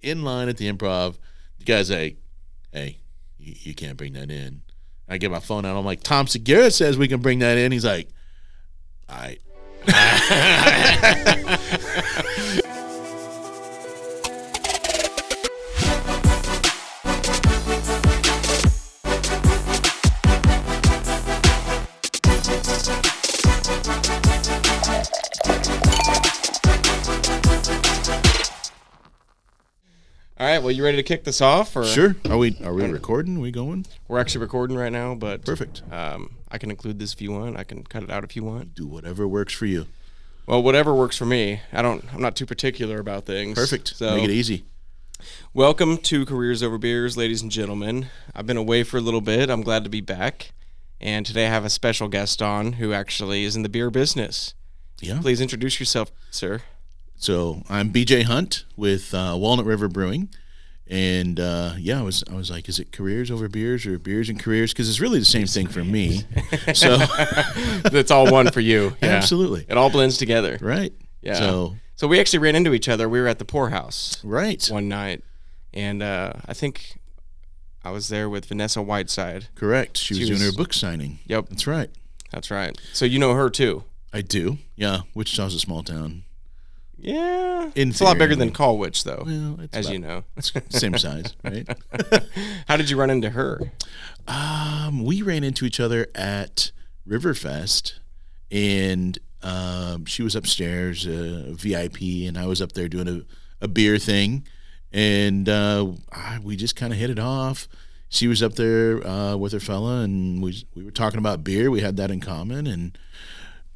in line at the Improv. The guy's like, hey, you can't bring that in. I get my phone out. I'm like, Tom Segura says we can bring that in. He's like, all right. All right, well, you ready to kick this off? Or? Sure. Are we recording? Are we going? We're actually recording right now, but perfect. I can include this if you want. I can cut it out if you want. Do whatever works for you. Well, whatever works for me. I'm not too particular about things. Perfect. So, make it easy. Welcome to Careers Over Beers, ladies and gentlemen. I've been away for a little bit. I'm glad to be back. And today I have a special guest on who actually is in the beer business. Yeah. Please introduce yourself, sir. So I'm BJ Hunt with Walnut River Brewing, and I was like, is it careers over beers or beers and careers? Because it's really the same thing for me. So it's all one for you. Yeah. Absolutely, it all blends together. Right. Yeah. So we actually ran into each other. We were at the Poorhouse. Right. One night, and I think I was there with Vanessa Whiteside. Correct. She was doing her book signing. Yep. That's right. That's right. So you know her too. I do. Yeah. Wichita's a small town. Yeah, it's a lot bigger than Colwich, though, as you know. It's same size, right? How did you run into her? We ran into each other at Riverfest, and she was upstairs, VIP, and I was up there doing a beer thing, and we just kind of hit it off. She was up there with her fella, and we were talking about beer. We had that in common, and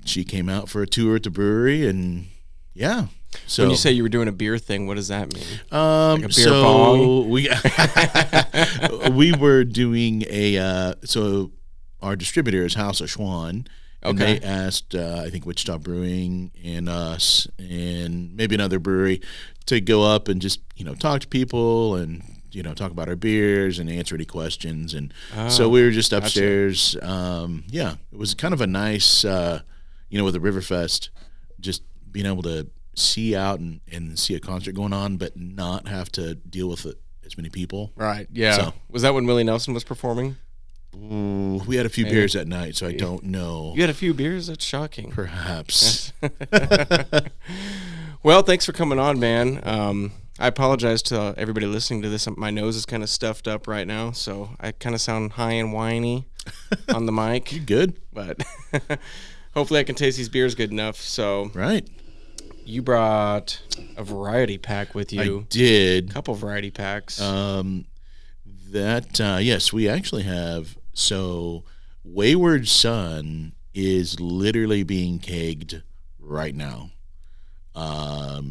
she came out for a tour at the brewery, and yeah. So when you say you were doing a beer thing, what does that mean? Like a beer bong? We were doing so our distributor is House of Schwan, and they asked I think Wichita Brewing and us and maybe another brewery to go up and just talk to people and talk about our beers and answer any questions, and so we were just upstairs. Gotcha. It was kind of a nice with the Riverfest, just being able to see out and see a concert going on, but not have to deal with as many people. Right. Yeah. So, was that when Willie Nelson was performing? Ooh, we had a few beers that night, so I don't know. You had a few beers? That's shocking. Perhaps. Well, thanks for coming on, man. I apologize to everybody listening to this. My nose is kind of stuffed up right now, so I kind of sound high and whiny on the mic. You good? But hopefully I can taste these beers good enough. So right. You brought a variety pack with you. I did. A couple variety packs. Yes, we actually have. So Wayward Son is literally being kegged right now. I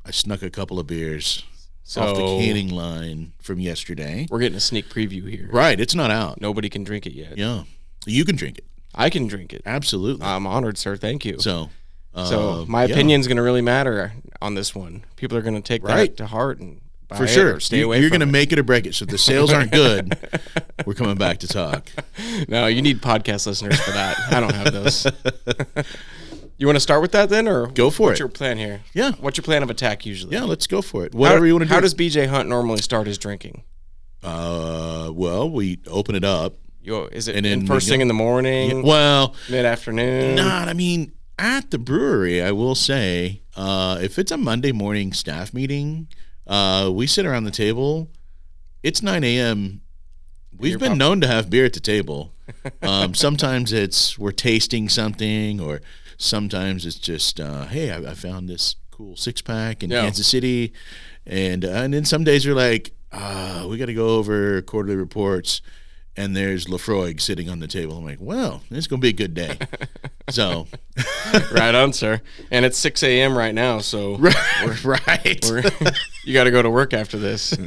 snuck a couple of beers off the canning line from yesterday. We're getting a sneak preview here. Right, it's not out. Nobody can drink it yet. Yeah, you can drink it. I can drink it. Absolutely. I'm honored, sir. Thank you. So my opinion's going to really matter on this one. People are going to take that to heart and buy for sure. It or stay away You're from going to make it or break it. So if the sales aren't good, we're coming back to talk. No, you need podcast listeners for that. I don't have those. You want to start with that then, or go for what's it? Your plan here? Yeah. What's your plan of attack usually? Yeah, let's go for it. Whatever you want to do. How does BJ Hunt normally start his drinking? Well, we open it up. Is it first thing in the morning? Yeah, well, mid-afternoon? Not. I mean, at the brewery, I will say, if it's a Monday morning staff meeting, we sit around the table. It's 9 a.m. We've been known to have beer at the table. Sometimes we're tasting something, or sometimes it's just, hey, I found this cool 6-pack in Kansas City, and then some days you're like, we got to go over quarterly reports. And there's Lafroig sitting on the table. I'm like, well, it's going to be a good day. So. Right on, sir. And it's 6 a.m. right now, so. Right. You got to go to work after this.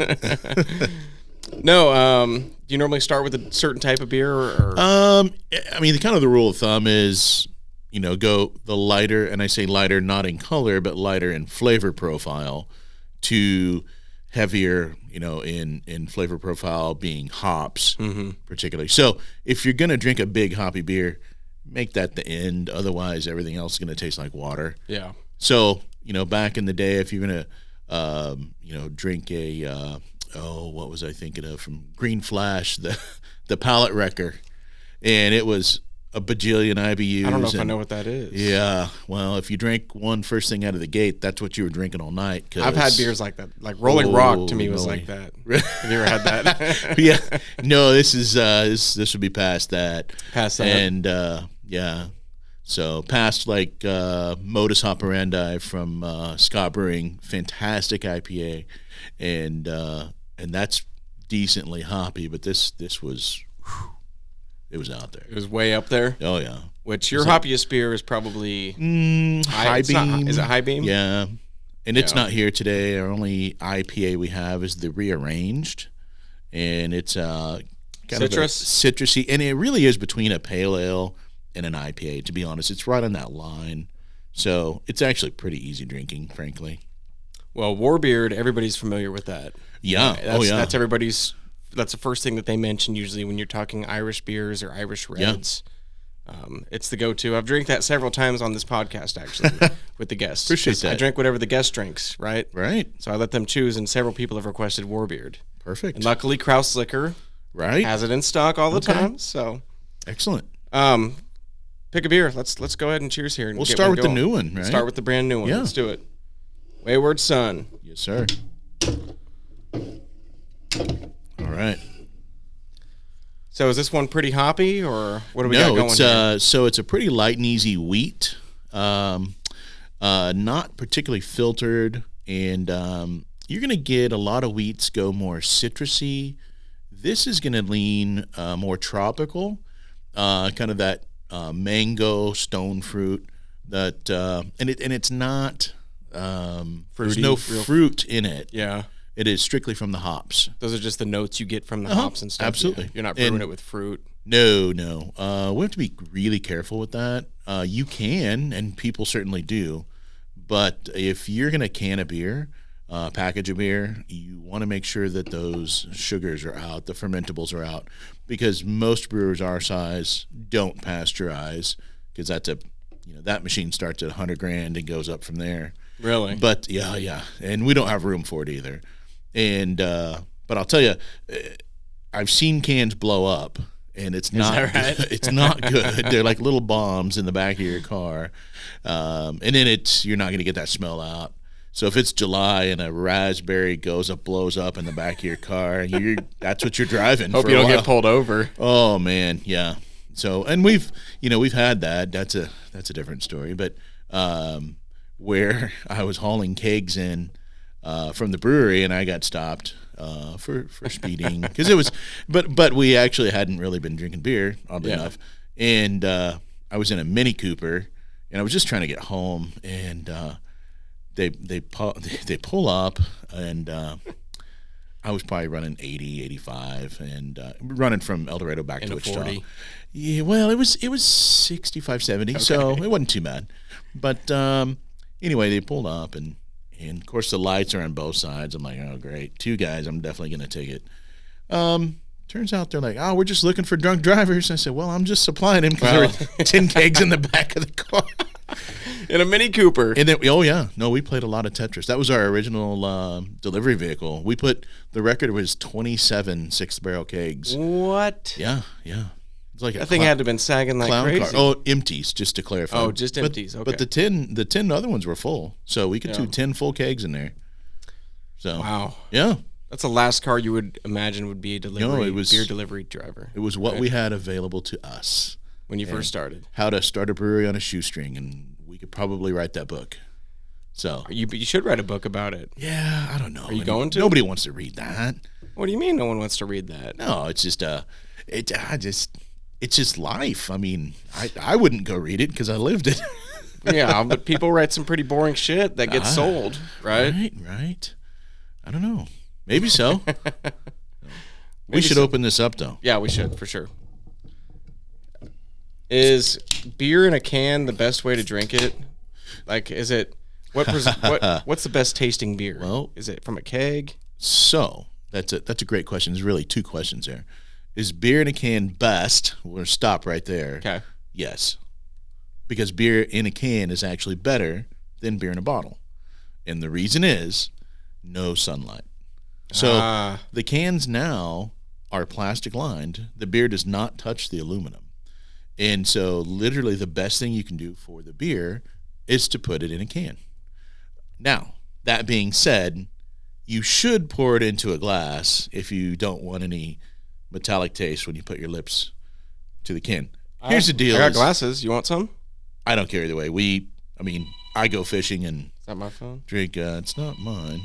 No, do you normally start with a certain type of beer? Or? I mean, the rule of thumb is, go the lighter, and I say lighter not in color, but lighter in flavor profile, to heavier, in flavor profile, being hops, particularly. So if you're going to drink a big hoppy beer, make that the end. Otherwise, everything else is going to taste like water. Yeah. So, back in the day, if you're going drink a what was I thinking of from Green Flash, the pallet wrecker, and it was a bajillion IBUs. I don't know if I know what that is. Yeah, well, if you drank one first thing out of the gate, that's what you were drinking all night. I've had beers like that. Like Rolling Rock to me was like that. Have you ever had that? Yeah, no, this is this would be past that. Past that, and so past like Modus Operandi from Scott Brewing, fantastic IPA, and that's decently hoppy, but this was. Whew, it was out there. It was way up there. Oh yeah. Which your hoppiest beer is probably High Beam. Is it High Beam? Yeah, and it's not here today. Our only IPA we have is the Rearranged, and it's kind citrus, of citrusy, and it really is between a pale ale and an IPA. To be honest, it's right on that line. So it's actually pretty easy drinking, frankly. Well, Warbeard, everybody's familiar with that. Yeah. That's everybody's. That's the first thing that they mention usually when you're talking Irish beers or Irish reds. Yeah. It's the go-to. I've drank that several times on this podcast, actually, with the guests. Appreciate that. I drink whatever the guest drinks, right? Right. So I let them choose, and several people have requested Warbeard. Perfect. And luckily, Kraus Liquor has it in stock all the time. So excellent. Pick a beer. Let's go ahead and cheers here. And we'll start with the new one, right? Start with the brand new one. Yeah. Let's do it. Wayward Son. Yes, sir. All right. So is this one pretty hoppy, or what do we got going here? So it's a pretty light and easy wheat, not particularly filtered, and you're going to get a lot of wheats go more citrusy. This is going to lean more tropical, kind of that mango, stone fruit. That and it's not. There's no fruit in it. Yeah. It is strictly from the hops. Those are just the notes you get from the hops and stuff. Absolutely. Yeah. You're not brewing it with fruit. No. We have to be really careful with that. You can, and people certainly do. But if you're going to can a beer, package a beer, you want to make sure that those sugars are out, the fermentables are out, because most brewers our size don't pasteurize, because that's that machine starts at $100,000 and goes up from there. Really? But yeah, and we don't have room for it either. And but I'll tell you, I've seen cans blow up, and it's not right? it's not good. They're like little bombs in the back of your car, and then you're not going to get that smell out. So if it's July and a raspberry blows up in the back of your car, that's what you're driving. Hope for you a don't while. get pulled over. Oh man, yeah. So and we've had that. That's a different story. But where I was hauling kegs in from the brewery, and I got stopped for speeding because it was, but we actually hadn't really been drinking beer, oddly enough, and I was in a Mini Cooper, and I was just trying to get home, and they pull up, and I was probably running 80, 85, and running from El Dorado back to Wichita. 40. Yeah, well, it was 65, 70, okay. So it wasn't too bad. But anyway, they pulled up, and of course the lights are on both sides. I'm like, oh, great. Two guys, I'm definitely going to take it. Turns out they're like, oh, we're just looking for drunk drivers. I said, well, I'm just supplying them because there were 10 kegs in the back of the car. In a Mini Cooper. And then, we played a lot of Tetris. That was our original delivery vehicle. The record was 27 six-barrel kegs. What? Yeah. It's like that thing had to have been sagging like crazy. Car. Oh, empties, just to clarify. Oh, just empties. Okay. But the 10 other ones were full, so we could do 10 full kegs in there. So wow. Yeah. That's the last car you would imagine would be a beer delivery driver. It was what we had available to us when you first started. How to start a brewery on a shoestring, and we could probably write that book. So you should write a book about it. Yeah, I don't know. Are you going to? Nobody wants to read that. What do you mean no one wants to read that? No, it's just it's just life. I mean, I wouldn't go read it because I lived it. Yeah, but people write some pretty boring shit that gets sold, right? Right. I don't know. Maybe so. We should open this up, though. Yeah, we should, for sure. Is beer in a can the best way to drink it? Like, is it what's the best tasting beer? Well, is it from a keg? So that's a great question. There's really two questions there. Is beer in a can best? We'll stop right there. Okay. Yes, because beer in a can is actually better than beer in a bottle, and the reason is no sunlight. So the cans now are plastic lined. The beer does not touch the aluminum. And so literally the best thing you can do for the beer is to put it in a can. Now, that being said, you should pour it into a glass if you don't want any metallic taste when you put your lips to the can. Here's the deal. I got glasses. You want some? I don't care either way. I go fishing and Is that my phone? drink. It's not mine.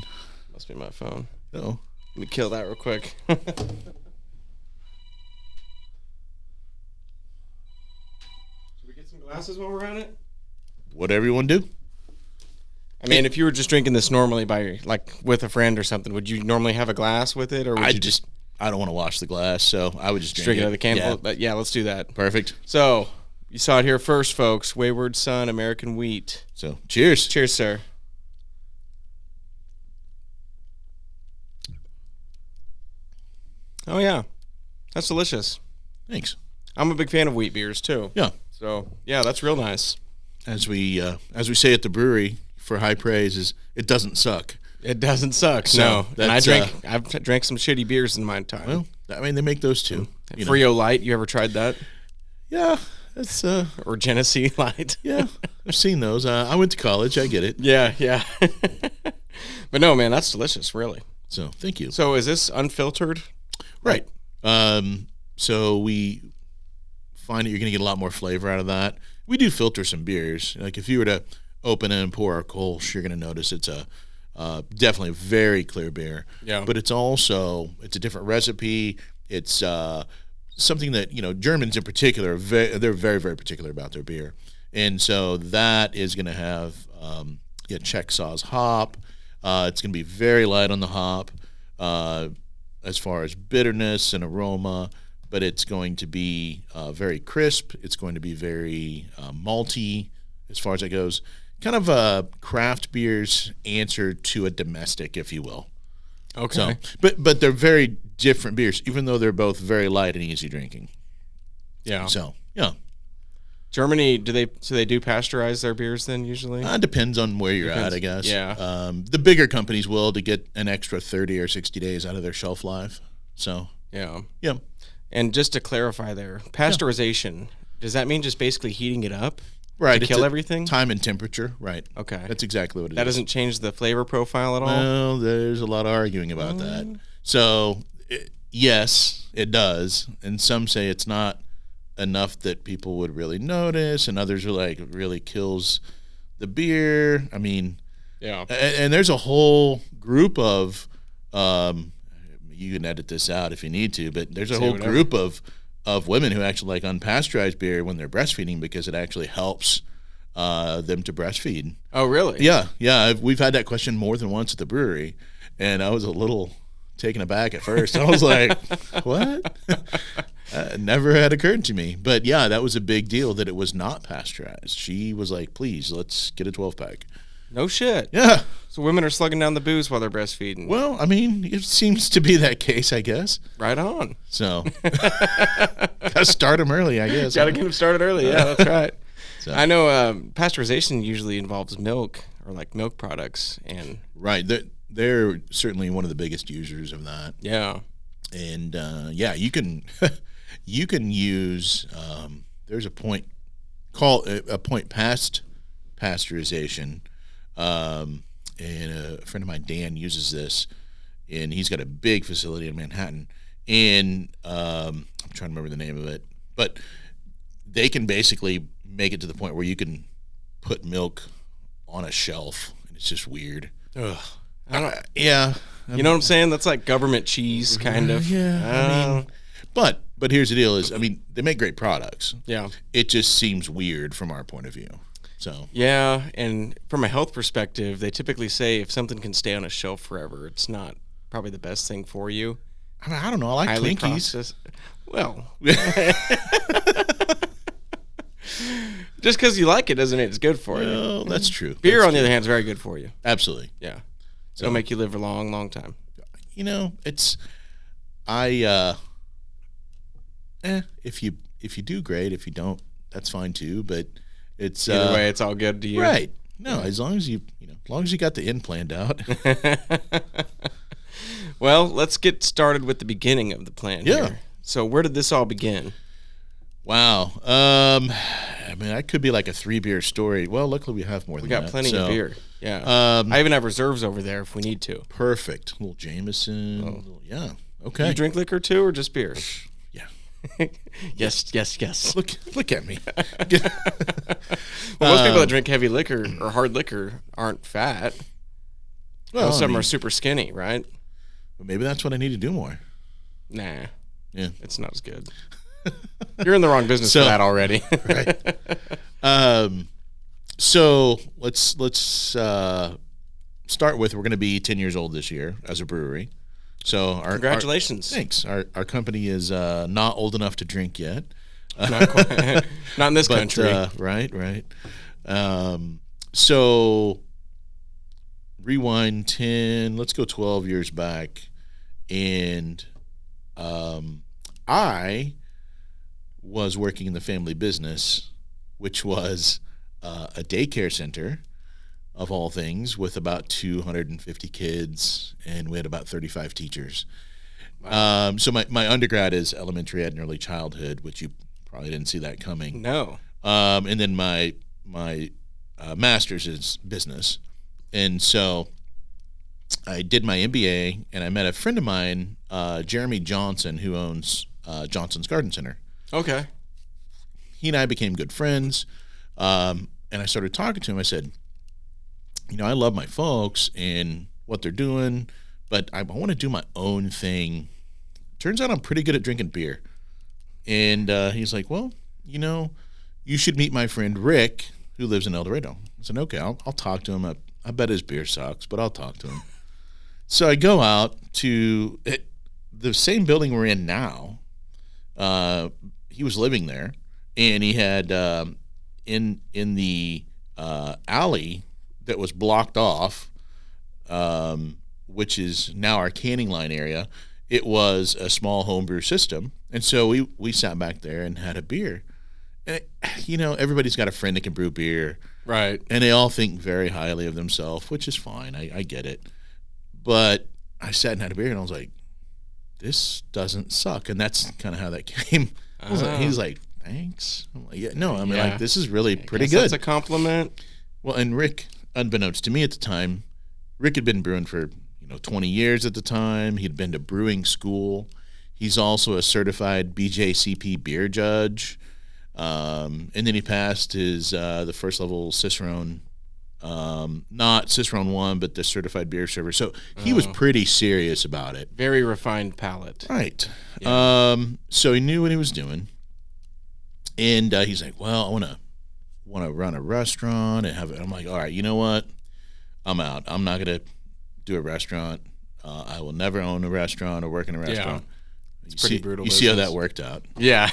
Must be my phone. No. Let me kill that real quick. Glasses while we're at it? Whatever you want to do. I mean, if you were just drinking this normally with a friend or something, would you normally have a glass with it, or would I don't want to wash the glass, so I would just drink it out of the can? Yeah. But yeah, let's do that. Perfect. So you saw it here first, folks. Wayward Son, American Wheat. So cheers. Cheers, sir. Oh yeah, that's delicious. Thanks. I'm a big fan of wheat beers too. Yeah. So yeah, that's real nice. As we say at the brewery, for high praise is it doesn't suck. It doesn't suck. So no. And I've drank some shitty beers in my time. Well, I mean they make those too. Frio Light. You ever tried that? Yeah. That's or Genesee Light. Yeah, I've seen those. I went to college. I get it. Yeah. But no, man, that's delicious, really. So thank you. So is this unfiltered? Right. So we find that you're going to get a lot more flavor out of that. We do filter some beers. Like if you were to open it and pour our Kolsch, you're going to notice it's a definitely a very clear beer. Yeah. But it's a different recipe. It's something that Germans in particular they're very, very particular about their beer, and so that is going to have Czech Saaz hop. It's going to be very light on the hop as far as bitterness and aroma. But it's going to be very crisp. It's going to be very malty as far as that goes. Kind of a craft beer's answer to a domestic, if you will. Okay. So, but they're very different beers, even though they're both very light and easy drinking. Yeah. So, yeah. Germany, do they do pasteurize their beers then usually? Depends on where you're at, I guess. Yeah. The bigger companies will to get an extra 30 or 60 days out of their shelf life. So, yeah. Yeah. And just to clarify there, pasteurization, does that mean just basically heating it up right, to kill everything? Time and temperature, right. Okay. That's exactly what it is. That doesn't change the flavor profile at all? Well, there's a lot of arguing about that. So, yes, it does. And some say it's not enough that people would really notice, and others are like, it really kills the beer. I mean, yeah. And there's a whole group of you can edit this out if you need to, but there's a whole group of women who actually like unpasteurized beer when they're breastfeeding because it actually helps them to breastfeed. Oh, really? Yeah. We've had that question more than once at the brewery, and I was a little taken aback at first. I was like, what? Never had occurred to me. But yeah, that was a big deal that it was not pasteurized. She was like, please, let's get a 12-pack. No shit. Yeah. So women are slugging down the booze while they're breastfeeding. Well, I mean, it seems to be that case, I guess. Right on. So, gotta start them early, I guess. Gotta get them started early. Yeah, that's right. So. I know pasteurization usually involves milk or like milk products, and right. They're certainly one of the biggest users of that. Yeah. And you can you can use there's a point past pasteurization. And a friend of mine, Dan, uses this, and he's got a big facility in Manhattan. And I'm trying to remember the name of it, but they can basically make it to the point where you can put milk on a shelf, and it's just weird. Ugh. Yeah. You know what I'm saying? That's like government cheese, kind of. Yeah. I mean, but here's the deal: they make great products. Yeah. It just seems weird from our point of view. So. Yeah, and from a health perspective, they typically say if something can stay on a shelf forever, it's not probably the best thing for you. I don't know. I like highly Twinkies. Well, just because you like it doesn't mean it's good for you. Well, that's true. Beer, on the other hand, is very good for you. Absolutely. Yeah. It'll make you live a long, long time. It's if you do, great. If you don't, that's fine too. But it's either way, it's all good to you. Right. No, as long as you got the end planned out. Well, let's get started with the beginning of the plan. Yeah. Here. So where did this all begin? Wow. I mean, that could be like a 3-beer story. Well, luckily we have more than that. We got plenty of beer. Yeah. I even have reserves over there if we need to. Perfect. A little Jameson. Yeah. Okay. You drink liquor too, or just beer? Yeah. Yes. Look at me. Well, most people that drink heavy liquor or hard liquor aren't fat. Well, Some of them are super skinny, right? Maybe that's what I need to do more. Nah. Yeah. It's not as good. You're in the wrong business for that already. Right. So let's start with, we're going to be 10 years old this year as a brewery. So congratulations. Thanks. Our company is not old enough to drink yet. Not quite. Not in this country. Right. So rewind 10, let's go 12 years back. And I was working in the family business, which was a daycare center, of all things, with about 250 kids, and we had about 35 teachers. Wow. So my undergrad is elementary ed and early childhood, which you probably didn't see that coming. No. And then my master's is business. And so I did my MBA, and I met a friend of mine, Jeremy Johnson, who owns Johnson's Garden Center. Okay. He and I became good friends, and I started talking to him. I said, I love my folks and what they're doing, but I want to do my own thing. Turns out I'm pretty good at drinking beer. And he's like, well, you should meet my friend Rick, who lives in El Dorado. I said, okay, I'll talk to him. I bet his beer sucks, but I'll talk to him. So I go out to the same building we're in now. He was living there, and he had in the alley that was blocked off, which is now our canning line area. It was a small homebrew system, and so we sat back there and had a beer. And everybody's got a friend that can brew beer, right? And they all think very highly of themselves, which is fine. I get it. But I sat and had a beer, and I was like, this doesn't suck. And that's kind of how that came. He's like, thanks. I'm like, yeah, no, I mean, like, this is really pretty good. That's a compliment. Well, and Rick, unbeknownst to me at the time, Rick had been brewing for 20 years at the time. He'd been to brewing school. He's also a certified BJCP beer judge. And then he passed his the first level Cicerone, not Cicerone 1, but the certified beer server. So he was pretty serious about it. Very refined palate. Right. Yeah. So he knew what he was doing. And he's like, well, I want to run a restaurant and have it. I'm like, all right, you know what? I'm out. I'm not going to do a restaurant. I will never own a restaurant or work in a restaurant. Yeah. It's pretty brutal. You see how that worked out. Yeah.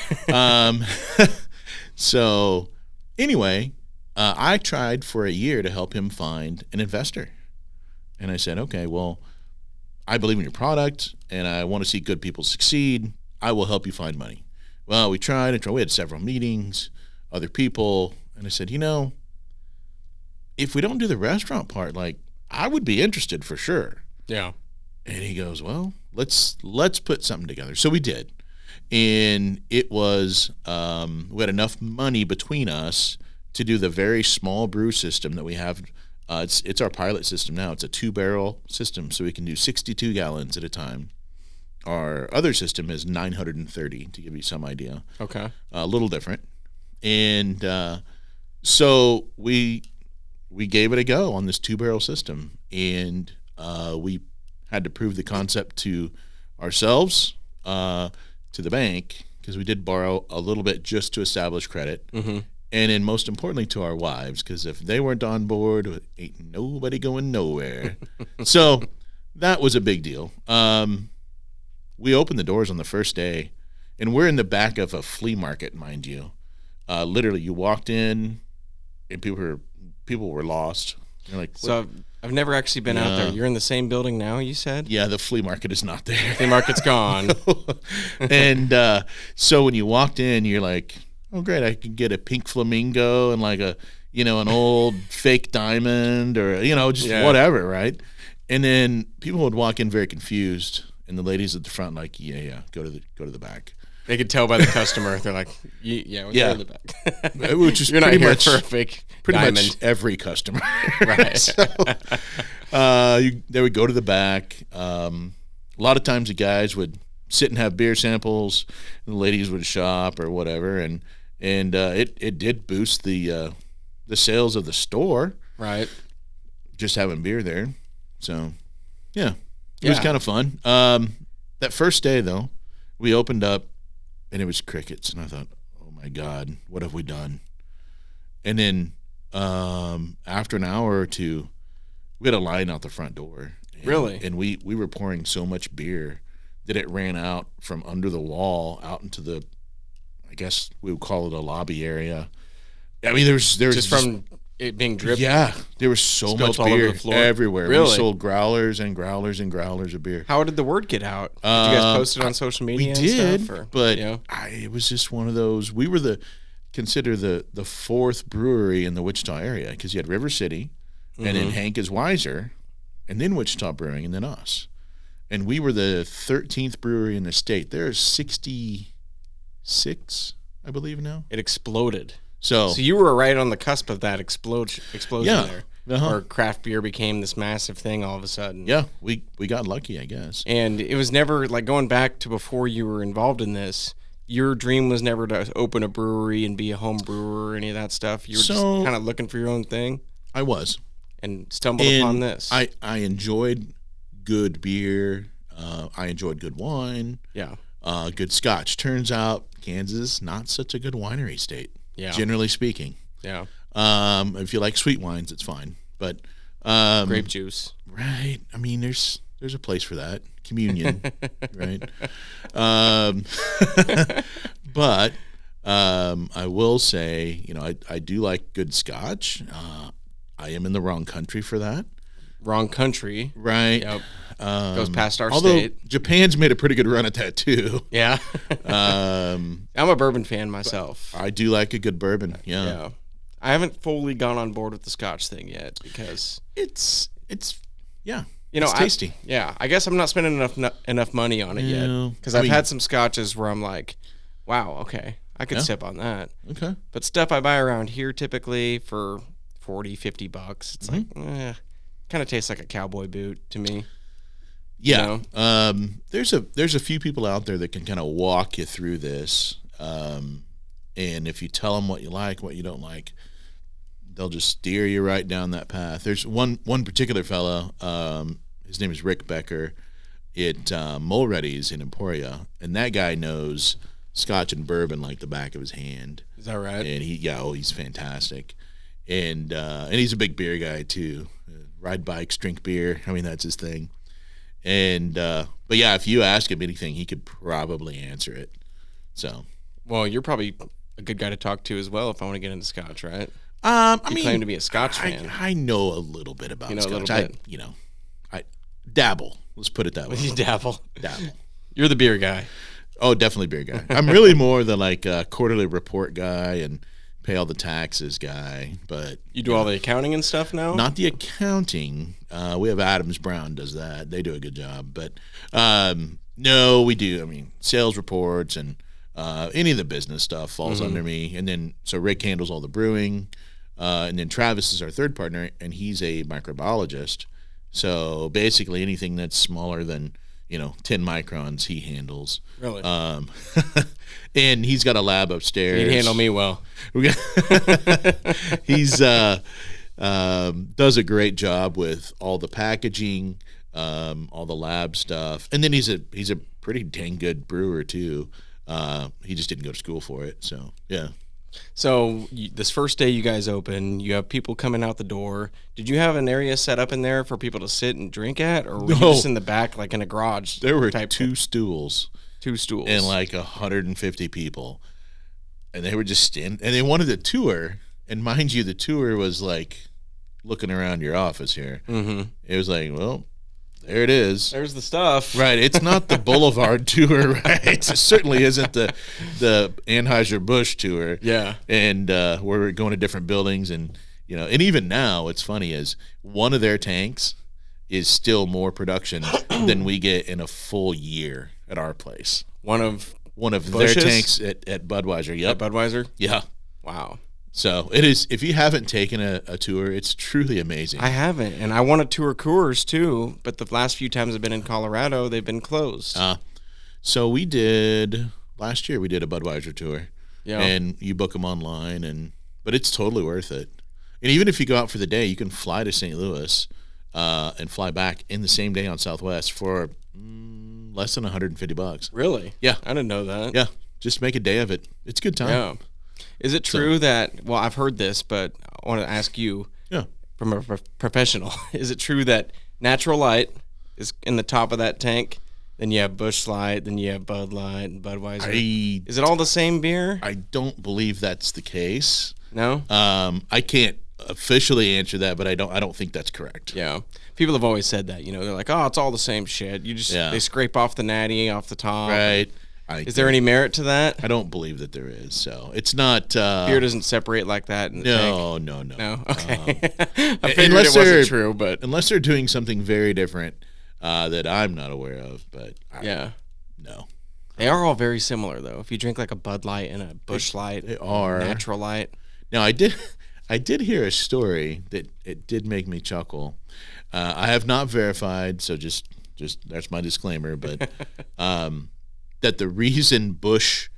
So anyway, I tried for a year to help him find an investor. And I said, okay, well, I believe in your product and I want to see good people succeed. I will help you find money. Well, we tried and tried. We had several meetings, other people. And I said, if we don't do the restaurant part, like, I would be interested for sure. Yeah. And he goes, well, let's put something together. So we did. And it was, we had enough money between us to do the very small brew system that we have. It's our pilot system now. It's a 2-barrel system, so we can do 62 gallons at a time. Our other system is 930, to give you some idea. Okay. A little different. And so we gave it a go on this 2-barrel system, and we had to prove the concept to ourselves, to the bank, because we did borrow a little bit just to establish credit, and then most importantly to our wives, because if they weren't on board, ain't nobody going nowhere. So that was a big deal. We opened the doors on the first day, and we're in the back of a flea market, mind you. Literally, you walked in, and people were lost. You're like, so I've never actually been out there. You're in the same building now, you said? Yeah, the flea market is not there. The flea market's gone. And so when you walked in, you're like, oh, great, I could get a pink flamingo and like a an old fake diamond or, just whatever, right? And then people would walk in very confused, and the ladies at the front like, go to the back. They could tell by the customer. They're like, we'll go to the back. Which is You're not here for a fake diamond. Much every customer. Right. So, they would go to the back. A lot of times the guys would sit and have beer samples, and the ladies would shop or whatever, and it did boost the sales of the store. Right. Just having beer there. So, it was kind of fun. That first day, though, we opened up, and it was crickets, and I thought, oh, my God, what have we done? And then after an hour or two, we had a line out the front door. Really? And we were pouring so much beer that it ran out from under the wall out into the, I guess we would call it a lobby area. I mean, there was just from it being dripped. Yeah, there was so much all beer over the floor. everywhere. Really? We sold growlers and growlers and growlers of beer. How did the word get out? Did you guys post it on social media? We did, stuff, but it was just one of those. We were considered the fourth brewery in the Wichita area, because you had River City, and then Hank is Wiser, and then Wichita Brewing, and then us. And we were the 13th brewery in the state. There's 66, I believe now. It exploded. So you were right on the cusp of that explosion there. Uh-huh. Where craft beer became this massive thing all of a sudden. Yeah, we got lucky, I guess. And it was never, like, going back to before you were involved in this, your dream was never to open a brewery and be a home brewer or any of that stuff. You were just kind of looking for your own thing. I was. And stumbled upon this. I enjoyed good beer. I enjoyed good wine. Yeah. Good scotch. Turns out Kansas, not such a good winery state. Yeah. Generally speaking. Yeah. If you like sweet wines, it's fine. But grape juice. Right. I mean, there's a place for that. Communion. Right. But I will say, I do like good scotch. I am in the wrong country for that. Wrong country. Right. Yep. Goes past our although state. Japan's made a pretty good run at that too. Yeah. I'm a bourbon fan myself. I do like a good bourbon. Yeah. I haven't fully gone on board with the scotch thing yet, because it's yeah. It's tasty. I guess I'm not spending enough money on it yet, because I've had some scotches where I'm like, wow, okay, I could sip on that. Okay. But stuff I buy around here typically for $40-$50, it's like, kind of tastes like a cowboy boot to me. Yeah. There's a few people out there that can kind of walk you through this, and if you tell them what you like, what you don't like, they'll just steer you right down that path. There's one particular fellow, his name is Rick Becker, at Mulready's in Emporia, and that guy knows scotch and bourbon like the back of his hand. Is that right? And he's fantastic, and he's a big beer guy too. Ride bikes, drink beer. I mean, that's his thing. And but yeah, if you ask him anything, he could probably answer it. So, well, you're probably a good guy to talk to as well if I want to get into scotch, right? You claim to be a scotch fan. I know a little bit about scotch. A little bit. I dabble. Let's put it that way. You dabble. Dabble. You're the beer guy. Oh, definitely beer guy. I'm really more the quarterly report guy and pay all the taxes guy. But you do all the accounting and stuff now? Not the accounting. We have Adams Brown does that. They do a good job. But no, we do. I mean, sales reports and any of the business stuff falls under me. And then so Rick handles all the brewing. And then Travis is our third partner, and he's a microbiologist. So basically anything that's smaller than 10 microns he handles. Really? And he's got a lab upstairs. He'd handle me well. He's does a great job with all the packaging, all the lab stuff, and then he's a pretty dang good brewer too. He just didn't go to school for it, so yeah. So this first day you guys open, you have people coming out the door. Did you have an area set up in there for people to sit and drink at, or were you just in the back, like in a garage? There were two stools. Two stools. And 150 people. And they were just standing, and they wanted a tour. And mind you, the tour was like looking around your office here. Mm-hmm. It was like, well, there it is. There's the stuff. Right. It's not the Boulevard tour, right? It certainly isn't the Anheuser-Busch tour. Yeah. And we're going to different buildings, and and even now, what's funny is one of their tanks is still more production than we get in a full year at our place. One of their tanks at Budweiser. Yep. At Budweiser? Yeah. Wow. So it is. If you haven't taken a tour, it's truly amazing. I haven't, and I want to tour Coors too, but the last few times I've been in Colorado, they've been closed. So last year we did a Budweiser tour. Yeah. And you book them online, but it's totally worth it. And even if you go out for the day, you can fly to St. Louis and fly back in the same day on Southwest for less than $150. Really? Yeah. I didn't know that. Yeah. Just make a day of it. It's a good time. Yeah. Is it true that, well, I've heard this, but I want to ask you from a professional, is it true that Natural Light is in the top of that tank, then you have Busch Light, then you have Bud Light and Budweiser? Is it all the same beer? I don't believe that's the case. No? I can't officially answer that, but I don't think that's correct. Yeah. People have always said that, they're like, oh, it's all the same shit. They scrape off the natty off the top. Right. Is there any merit to that? I don't believe that there is. So it's not. Beer doesn't separate like that in the tank? No. Okay. I figured it wasn't true, but unless they're doing something very different that I'm not aware of. But no. They are all very similar, though. If you drink like a Bud Light and a Busch Light, they are Natural Light. Now I did hear a story that it did make me chuckle. I have not verified, so just that's my disclaimer. But that the reason Busch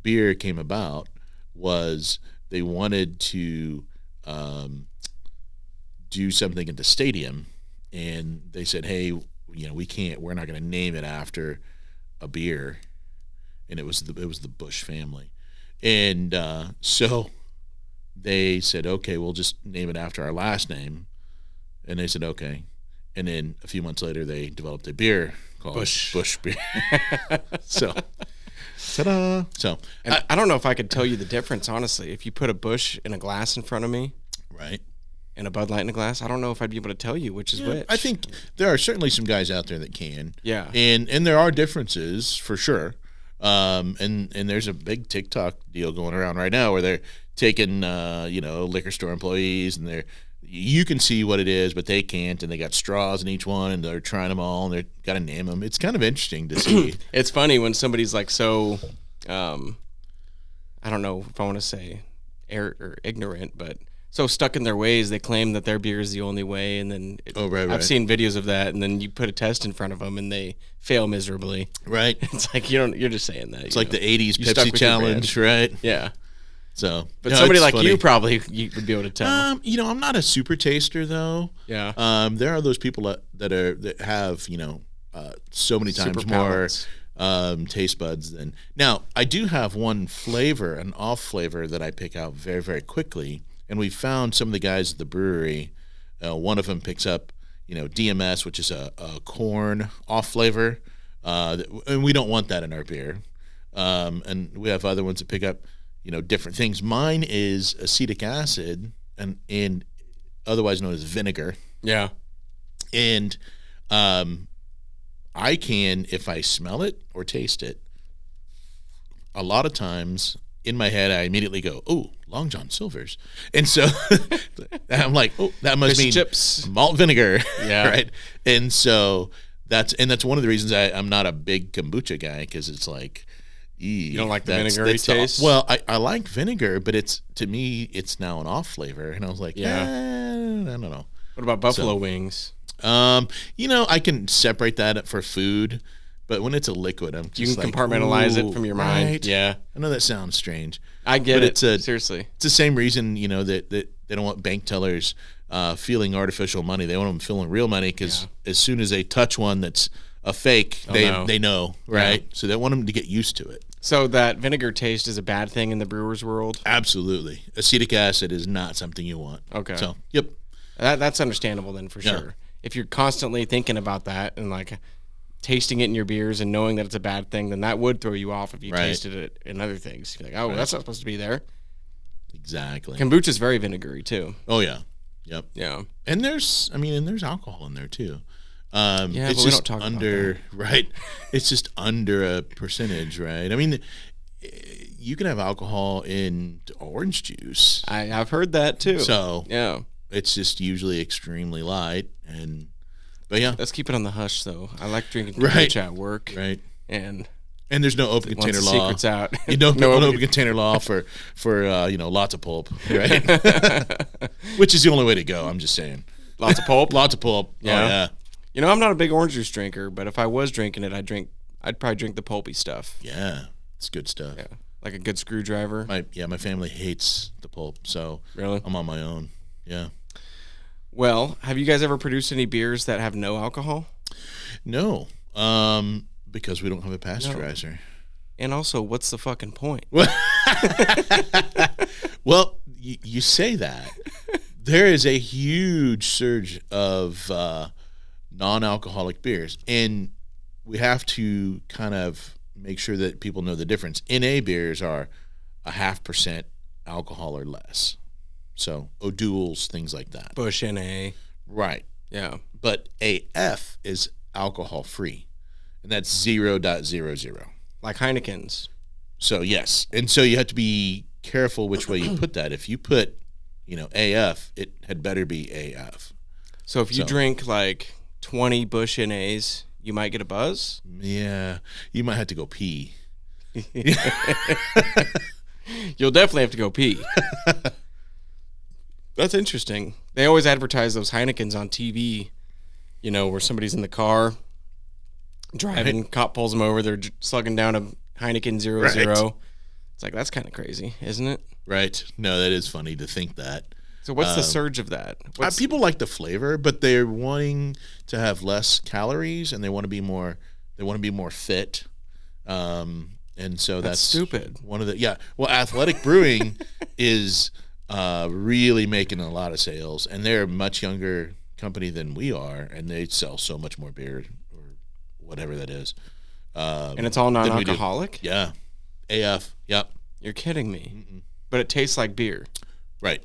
beer came about was they wanted to do something at the stadium, and they said, "Hey, we're not going to name it after a beer," and it was the Busch family, and so they said, "Okay, we'll just name it after our last name," and they said, "Okay," and then a few months later they developed a beer called Busch beer. So, ta-da! So, I don't know if I could tell you the difference, honestly. If you put a Busch in a glass in front of me, right, and a Bud Light in a glass, I don't know if I'd be able to tell you which is which. I think there are certainly some guys out there that can. Yeah, and there are differences for sure. And there's a big TikTok deal going around right now where they're taking liquor store employees, and you can see what it is, but they can't, and they got straws in each one, and they're trying them all, and they're got to name them. It's kind of interesting to see. It's funny when somebody's like so, I don't know if I want to say ignorant, but so stuck in their ways, they claim that their beer is the only way, and then right. I've seen videos of that, and then you put a test in front of them, and they fail miserably. Right. It's like you're just saying that. It's like the '80s Pepsi challenge, right? Yeah. So, but somebody like funny. You would be able to tell. I'm not a super taster though. Yeah. There are those people that have so many times more taste buds than. Now, I do have one flavor, an off flavor that I pick out very, very quickly, and we found some of the guys at the brewery. One of them picks up, DMS, which is a corn off flavor, and we don't want that in our beer. And we have other ones that pick up. Different things. Mine is acetic acid and otherwise known as vinegar. Yeah. And I can, if I smell it or taste it, a lot of times in my head I immediately go, "Oh, Long John Silver's," and so I'm like, "Oh, that must mean chips, malt vinegar." Yeah. Right. And so that's one of the reasons I'm not a big kombucha guy, because it's like. You don't like the vinegary taste? Well, I like vinegar, but to me it's now an off flavor, and I was like, I don't know. What about buffalo wings? I can separate that for food, but when it's a liquid, I'm just you can compartmentalize it from your mind. Right? Yeah, I know that sounds strange. I get it. Seriously, it's the same reason that they don't want bank tellers feeling artificial money. They want them feeling real money, because as soon as they touch one that's a fake, they know, right? Yeah. So they want them to get used to it. So that vinegar taste is a bad thing in the brewer's world? Absolutely. Acetic acid is not something you want. Okay. So, yep. That's understandable then, for sure. If you're constantly thinking about that and like tasting it in your beers and knowing that it's a bad thing, then that would throw you off if you tasted it in other things. You're like, oh, that's not supposed to be there. Exactly. Kombucha's very vinegary too. Oh, yeah. Yep. Yeah. And there's alcohol in there too. Yeah, it's but we just don't talk under about that. right. It's just under a percentage, right? I mean, you can have alcohol in orange juice. I've heard that too. So yeah, it's just usually extremely light, but yeah, let's keep it on the hush though. I like drinking right. kombucha at work, right? And there's no open container once the law. secret's out, You don't no open container law for lots of pulp, right? Which is the only way to go. I'm just saying, lots of pulp, lots of pulp. Yeah. Oh, yeah. You know, I'm not a big orange juice drinker, but if I was drinking it, I'd probably drink the pulpy stuff. Yeah, it's good stuff. Yeah, like a good screwdriver. My family hates the pulp, so really, I'm on my own. Yeah. Well, have you guys ever produced any beers that have no alcohol? No, because we don't have a pasteurizer. No. And also, what's the fucking point? Well, you say that. There is a huge surge of non-alcoholic beers, and we have to kind of make sure that people know the difference. NA beers are 0.5% alcohol or less. So O'Doul's, things like that. Bush NA. Right. Yeah. But AF is alcohol free, and that's 0.00. Like Heineken's. So yes, and so you have to be careful which way you put that. If you put, AF, it had better be AF. So if you drink like 20 Bush NAs, you might get a buzz? Yeah, you might have to go pee. You'll definitely have to go pee. That's interesting. They always advertise those Heinekens on TV, where somebody's in the car driving, cop pulls them over, they're slugging down a Heineken 00. Right. It's like, that's kind of crazy, isn't it? Right. No, that is funny to think that. So what's the surge of that? People like the flavor, but they're wanting to have less calories, and they want to be more fit. And so that's stupid. One of the Athletic Brewing is really making a lot of sales, and they're a much younger company than we are, and they sell so much more beer or whatever that is. And it's all non-alcoholic? Yeah. AF. Yep. You're kidding me. Mm-mm. But it tastes like beer. Right.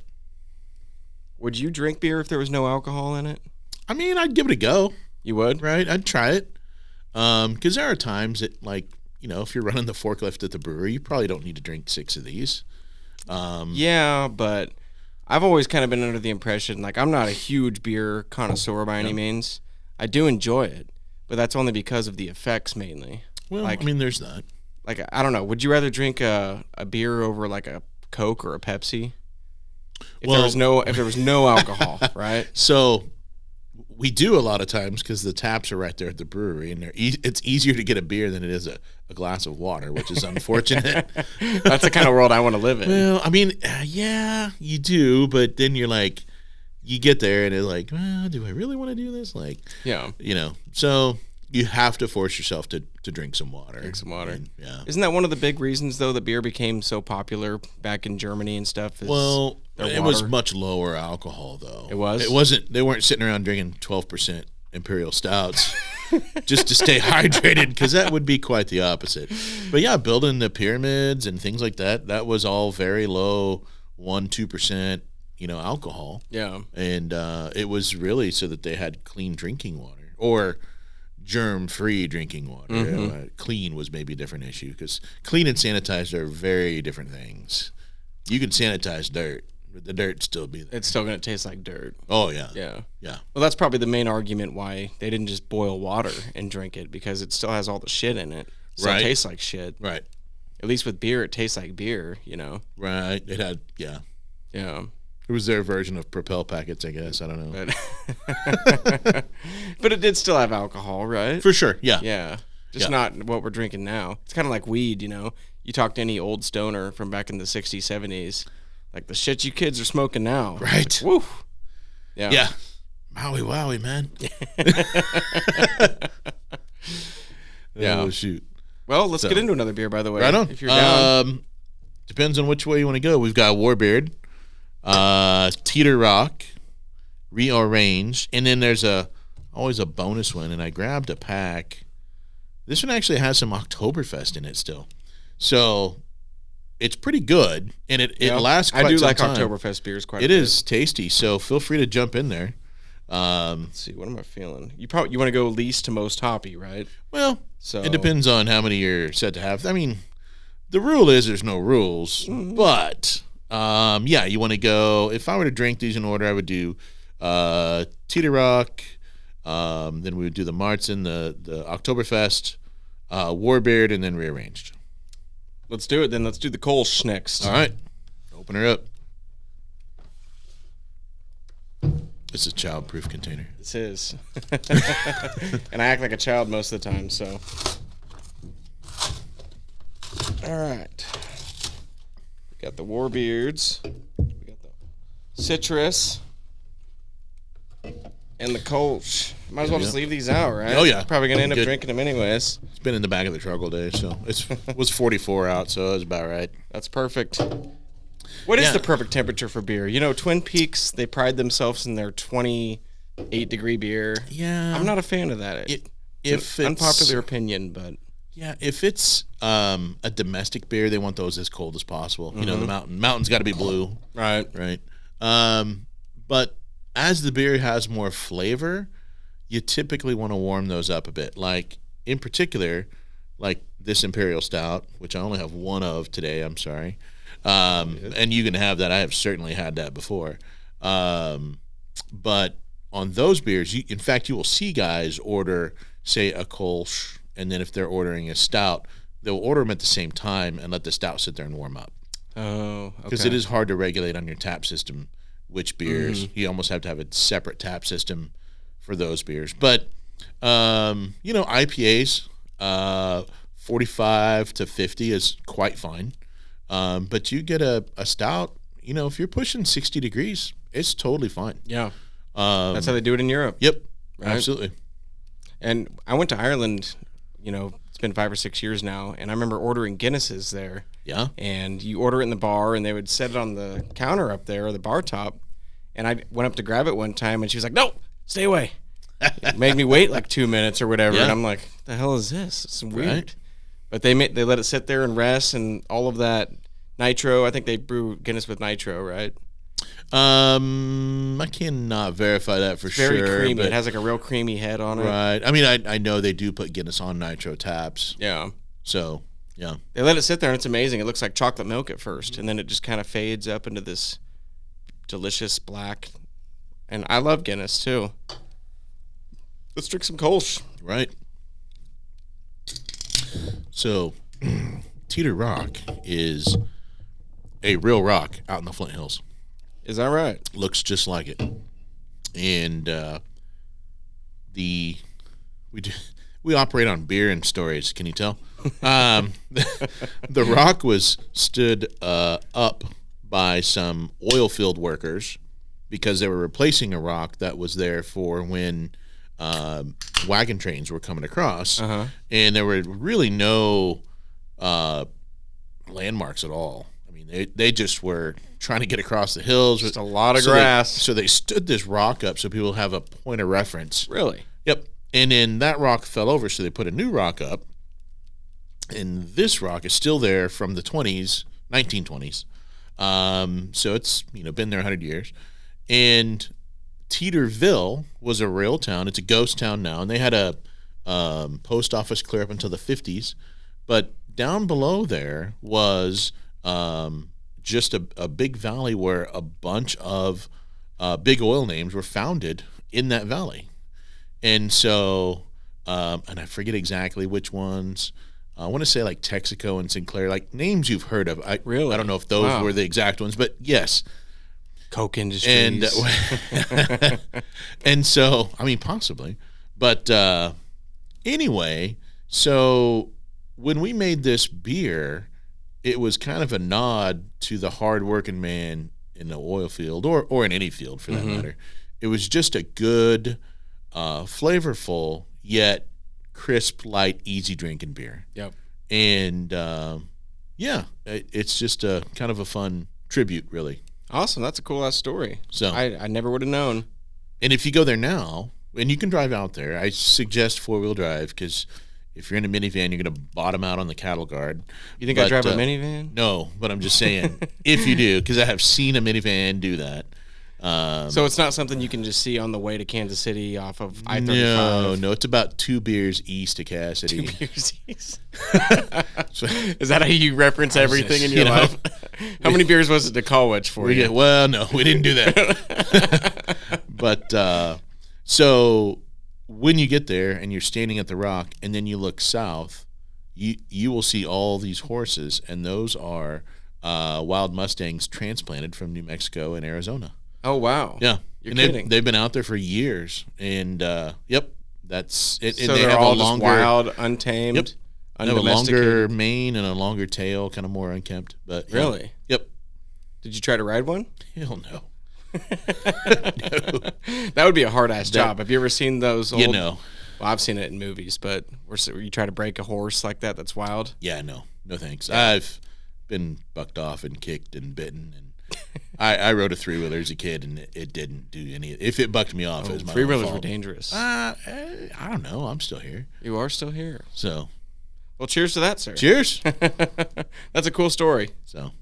Would you drink beer if there was no alcohol in it? I mean, I'd give it a go. You would? Right. I'd try it. Because there are times that, if you're running the forklift at the brewery, you probably don't need to drink 6 of these. Yeah, but I've always kind of been under the impression, I'm not a huge beer connoisseur by any means. I do enjoy it, but that's only because of the effects mainly. Well, there's that. I don't know. Would you rather drink a beer over a Coke or a Pepsi? If there was no alcohol, right? So we do a lot of times because the taps are right there at the brewery, and it's easier to get a beer than it is a glass of water, which is unfortunate. That's the kind of world I want to live in. Well, yeah, you do, but then you're like, you get there and it's like, well, do I really want to do this? Yeah. So you have to force yourself to drink some water. Yeah. Isn't that one of the big reasons, though, that beer became so popular back in Germany and stuff? It was much lower alcohol, though. It was? It wasn't. They weren't sitting around drinking 12% imperial stouts just to stay hydrated, because that would be quite the opposite. But yeah, building the pyramids and things like that, that was all very low, 1-2%, alcohol. Yeah. And it was really so that they had clean drinking water, or germ-free drinking water. Mm-hmm. Clean was maybe a different issue, because clean and sanitized are very different things. You can sanitize dirt, but the dirt still be there. It's still going to taste like dirt. Oh, yeah. Yeah. Yeah. Well, that's probably the main argument why they didn't just boil water and drink it, because it still has all the shit in it. So Right. It tastes like shit. Right. At least with beer, it tastes like beer, Right. It had, yeah. Yeah. It was their version of Propel packets, I guess. I don't know. But it did still have alcohol, right? For sure, yeah. Yeah. Just not what we're drinking now. It's kind of like weed, You talk to any old stoner from back in the 60s, 70s, the shit you kids are smoking now. Right. Woo. Yeah. Yeah. Maui wowie, man. Yeah. Oh, shoot. Well, let's get into another beer, by the way. Right on. If you're down. Depends on which way you want to go. We've got Warbeard, Teeter Rock, Rearranged, and then there's always a bonus one, and I grabbed a pack. This one actually has some Oktoberfest in it still. So it's pretty good, and it lasts quite some time. I do like Oktoberfest beers quite a bit. It is tasty, so feel free to jump in there. Let's see, what am I feeling? You want to go least to most hoppy, right? Well, so it depends on how many you're set to have. I mean, the rule is there's no rules, but you want to go. If I were to drink these in order, I would do Teeter Rock, then we would do the Martzen, the Oktoberfest, Warbeard, and then Rearranged. Let's do it then. Let's do the Kolsch next. All right, open her up. This is a child-proof container. This is. And I act like a child most of the time, so. All right. We got the Warbeards. We got the Citrus. And the Kolsch. Might as well just leave these out, right? Oh, yeah. Probably going to end up drinking them anyways. It's been in the back of the truck all day, so it was 44 out, so it was about right. That's perfect. What is the perfect temperature for beer? You know, Twin Peaks, they pride themselves in their 28-degree beer. Yeah. I'm not a fan of that. It's an unpopular opinion, but... Yeah, if it's a domestic beer, they want those as cold as possible. You know, the mountain's got to be blue. Right. Right. But as the beer has more flavor, you typically want to warm those up a bit. Like, in particular, like this Imperial Stout, which I only have one of today, I'm sorry. And you can have that. I have certainly had that before. But on those beers, in fact, you will see guys order, say, a Kolsch, and then if they're ordering a stout, they'll order them at the same time and let the stout sit there and warm up. Oh, okay. Because it is hard to regulate on your tap system which beers. You almost have to have a separate tap system for those beers. But, IPAs, 45 to 50 is quite fine. But you get a stout, if you're pushing 60 degrees, it's totally fine. Yeah. That's how they do it in Europe. Yep. Right? Absolutely. And I went to Ireland, it's been 5 or 6 years now, and I remember ordering Guinnesses there. Yeah. And you order it in the bar, and they would set it on the counter up there, or the bar top. And I went up to grab it one time, and she was like, "No, stay away." It made me wait like 2 minutes or whatever, and I'm like, "The hell is this? It's weird." Right. But they let it sit there and rest, and all of that nitro. I think they brew Guinness with nitro, right? I cannot verify that for sure. Very creamy. It has like a real creamy head on it. Right. I mean, I know they do put Guinness on nitro taps. Yeah. So, yeah. They let it sit there, and it's amazing. It looks like chocolate milk at first, and then it just kind of fades up into this delicious black. And I love Guinness, too. Let's drink some Kolsch. Right. So, Teeter Rock is a real rock out in the Flint Hills. Is that right? Looks just like it. And we operate on beer and stories. Can you tell? The rock was stood up by some oil field workers because they were replacing a rock that was there for when wagon trains were coming across, and there were really no landmarks at all. I mean, they just were trying to get across the hills. Just a lot of grass. So they stood this rock up so people have a point of reference. Really? Yep. And then that rock fell over, so they put a new rock up. And this rock is still there from the 1920s. So it's been there 100 years. And Teeterville was a real town. It's a ghost town now, and they had a post office clear up until the 50s. But down below there was just a big valley where a bunch of big oil names were founded in that valley. And so, and I forget exactly which ones. I want to say like Texaco and Sinclair, like names you've heard of. I don't know if those were the exact ones, but yes. Coke Industries. And so, I mean, possibly. But anyway, so when we made this beer, it was kind of a nod to the hard-working man in the oil field or in any field for that matter. It was just a good, flavorful, yet crisp, light, easy drinking beer. Yep. And, it's just a kind of a fun tribute, really. Awesome. That's a cool-ass story. So I never would have known. And if you go there now, and you can drive out there, I suggest four-wheel drive because if you're in a minivan, you're going to bottom out on the cattle guard. You think I drive a minivan? No, but I'm just saying, if you do, because I have seen a minivan do that. So it's not something you can just see on the way to Kansas City off of I-35? No, it's about 2 beers east of Cassidy. 2 beers east. Is that how you reference everything in your life? How many beers was it to Colwich for you? Well, no, we didn't do that. But so when you get there and you're standing at the rock and then you look south, you will see all these horses, and those are wild Mustangs transplanted from New Mexico and Arizona. Oh, wow. Yeah. You're kidding. They've been out there for years. And, yep, that's it. So and they're all just wild, untamed, yep. They have a longer mane and a longer tail, kind of more unkempt. But really? Yep. Did you try to ride one? Hell no. No. That would be a hard-ass job. Have you ever seen those old... Well, I've seen it in movies, but where you try to break a horse like that, that's wild? Yeah, no. No thanks. Yeah. I've been bucked off and kicked and bitten, and I rode a 3-wheeler as a kid, and it didn't do any. If it bucked me off, it was my own fault. 3-wheelers were dangerous. I don't know. I'm still here. You are still here. So, well, cheers to that, sir. Cheers. That's a cool story. So,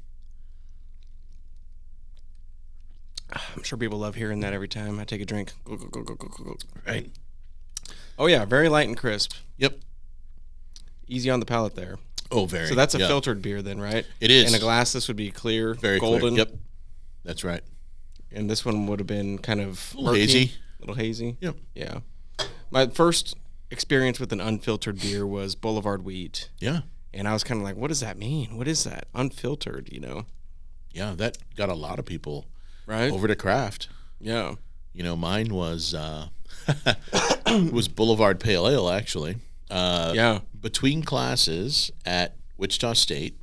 I'm sure people love hearing that every time I take a drink. Right. Oh yeah, very light and crisp. Yep. Easy on the palate there. Oh, very. So that's a filtered beer then, right? It is. In a glass, this would be clear, very golden. Clear. Yep. That's right. And this one would have been kind of a little hazy. A little hazy. Yep. Yeah. My first experience with an unfiltered beer was Boulevard Wheat. Yeah. And I was kind of like, what does that mean? What is that? Unfiltered, Yeah, that got a lot of people over to craft. Yeah. Mine was was Boulevard Pale Ale, actually. Between classes at Wichita State,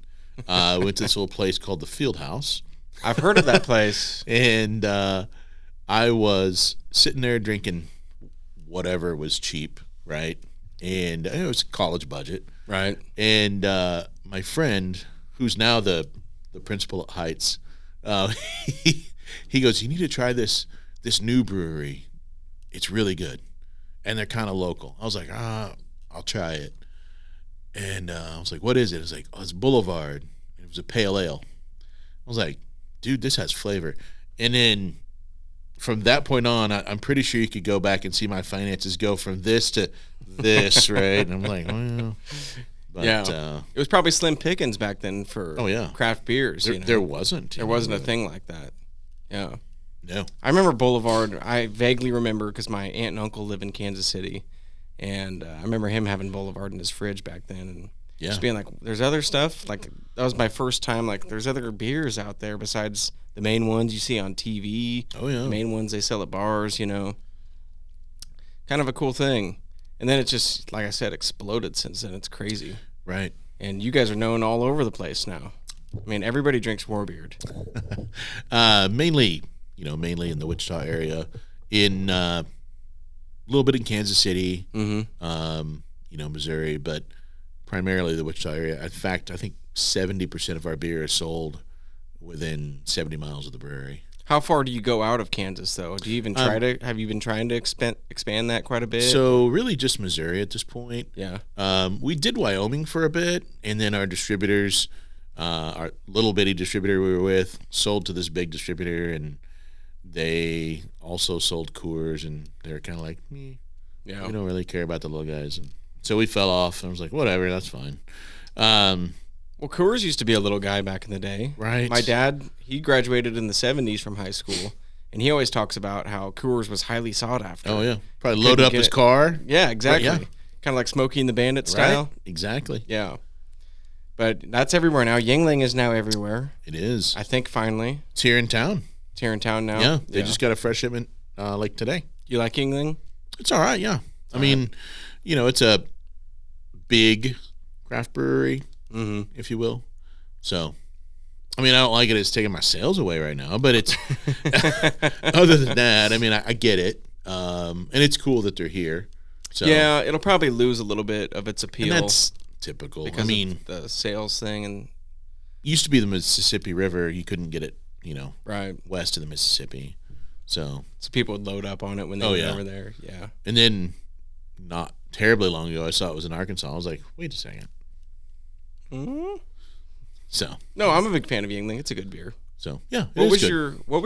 went to this little place called the Field House. I've heard of that place. And I was sitting there drinking whatever was cheap, right? And it was college budget. Right. And my friend, who's now the principal at Heights, he goes, you need to try this new brewery. It's really good. And they're kind of local. I was like, I'll try it. And I was like, what is it? It was like, it's Boulevard. It was a pale ale. I was like, dude, this has flavor. And then from that point on, I'm pretty sure you could go back and see my finances go from this to this, right? And I'm like, well. But, yeah. It was probably slim pickings back then for craft beers. There wasn't. There wasn't a thing like that. Yeah. No. I remember Boulevard. I vaguely remember because my aunt and uncle live in Kansas City. And I remember him having Boulevard in his fridge back then. And just being like, there's other stuff. Like, that was my first time. Like, there's other beers out there besides the main ones you see on TV. Oh, yeah. The main ones they sell at bars, Kind of a cool thing. And then it just, like I said, exploded since then. It's crazy. Right. And you guys are known all over the place now. I mean, everybody drinks Warbeard. Mainly in the Wichita area. In a little bit in Kansas City, Missouri, but primarily the Wichita area. In fact, I think 70% of our beer is sold within 70 miles of the brewery. How far do you go out of Kansas, though? Do you even have you been trying to expand that quite a bit? So really just Missouri at this point. Yeah. We did Wyoming for a bit, and then our distributors, our little bitty distributor we were with, sold to this big distributor, and they also sold Coors, and they were kind of like, me. Yeah. We don't really care about the little guys. And so we fell off, and I was like, whatever, that's fine. Well, Coors used to be a little guy back in the day. Right. My dad, he graduated in the 70s from high school, and he always talks about how Coors was highly sought after. Oh, yeah. Probably load up his car. Yeah, exactly. Right, yeah. Kind of like Smokey and the Bandit style. Right. Exactly. Yeah. But that's everywhere now. Yuengling is now everywhere. It is. I think finally. It's here in town. It's here in town now? Yeah. They just got a fresh shipment like today. You like Yuengling? It's all right, yeah. I mean, it's a big craft brewery, if you will. So, I mean, I don't like it. It's taking my sales away right now, but it's other than that, I mean, I get it. And it's cool that they're here. So yeah, it'll probably lose a little bit of its appeal. And that's typical. Because of the sales thing. And used to be the Mississippi River. You couldn't get it, right west of the Mississippi. So people would load up on it when they were over there. Yeah. And then not terribly long ago, I saw it was in Arkansas. I was like, wait a second. Mm-hmm. So no, I'm a big fan of Yuengling. It's a good beer. So yeah, what was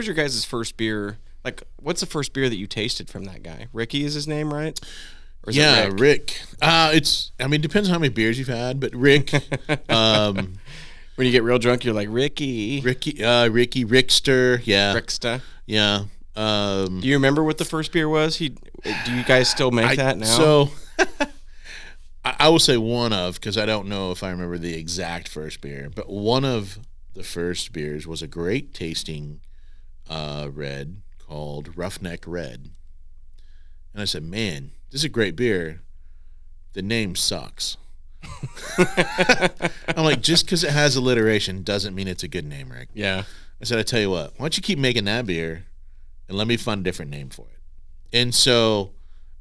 your guys' first beer? Like, what's the first beer that you tasted from that guy? Ricky is his name, right? Or is it Rick? It depends on how many beers you've had, but Rick. When you get real drunk, you're like Ricky, Rickster, yeah, Ricksta, yeah. Do you remember what the first beer was? Do you guys still make that now? So, I will say because I don't know if I remember the exact first beer, but one of the first beers was a great tasting red called Roughneck Red. And I said, man, this is a great beer. The name sucks. I'm like, just because it has alliteration doesn't mean it's a good name, Rick. Yeah. I said, I tell you what, why don't you keep making that beer and let me find a different name for it. And so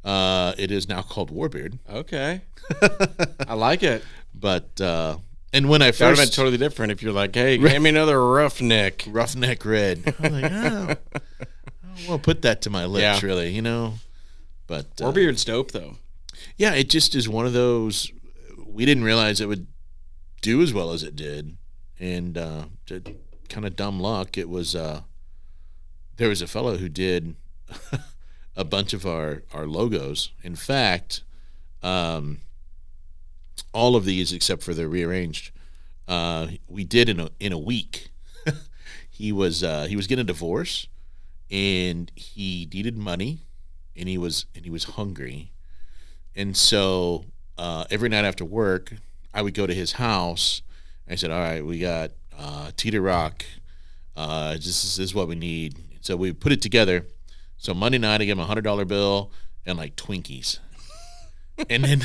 it is now called Warbeard. Okay. I like it. But and when I first, that would have been totally different if you're like, hey, hand me another Roughneck Red. I'm like, I don't want to put that to my lips, really, you know. But Warbeard's dope, though. Yeah, it just is one of those. We didn't realize it would do as well as it did, and to kind of dumb luck, it was. There was a fellow who did a bunch of our logos. In fact, all of these except for the rearranged, we did in a week. He was getting a divorce, and he needed money, and he was hungry, and so every night after work, I would go to his house. I said, "All right, we got Teeter Rock. This is what we need." So we put it together. So Monday night, I gave him $100 bill and like Twinkies, and then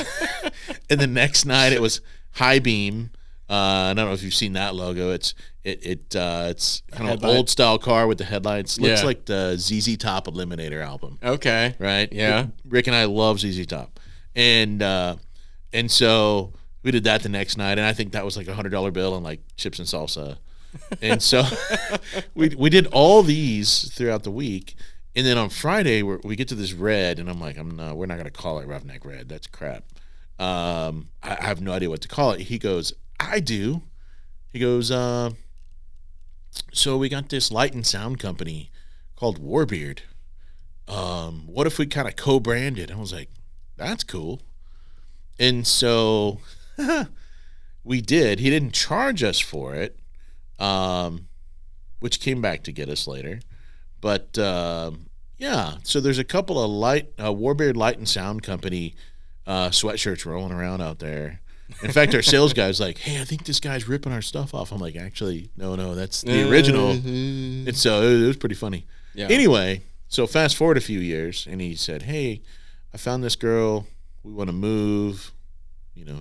and the next night it was High Beam. I don't know if you've seen that logo. It's kind of an old style car with the headlights. Looks like the ZZ Top Eliminator album. Okay. Right. Yeah. Rick and I love ZZ Top, and so we did that the next night, and I think that was like $100 bill and like chips and salsa. And so we did all these throughout the week, and then on Friday we get to this red, and I'm like, we're not gonna call it Roughneck Red. That's crap. I have no idea what to call it. He goes, I do. He goes, so we got this light and sound company called Warbeard. What if we kind of co-branded? I was like, that's cool. And so we did. He didn't charge us for it. Which came back to get us later, but yeah. So there's a couple of Warbeard Light and Sound Company sweatshirts rolling around out there. In fact, our sales guy's like, "Hey, I think this guy's ripping our stuff off." I'm like, "Actually, no, that's the original." And so it was pretty funny. Yeah. Anyway, so fast forward a few years, and he said, "Hey, I found this girl. We want to move,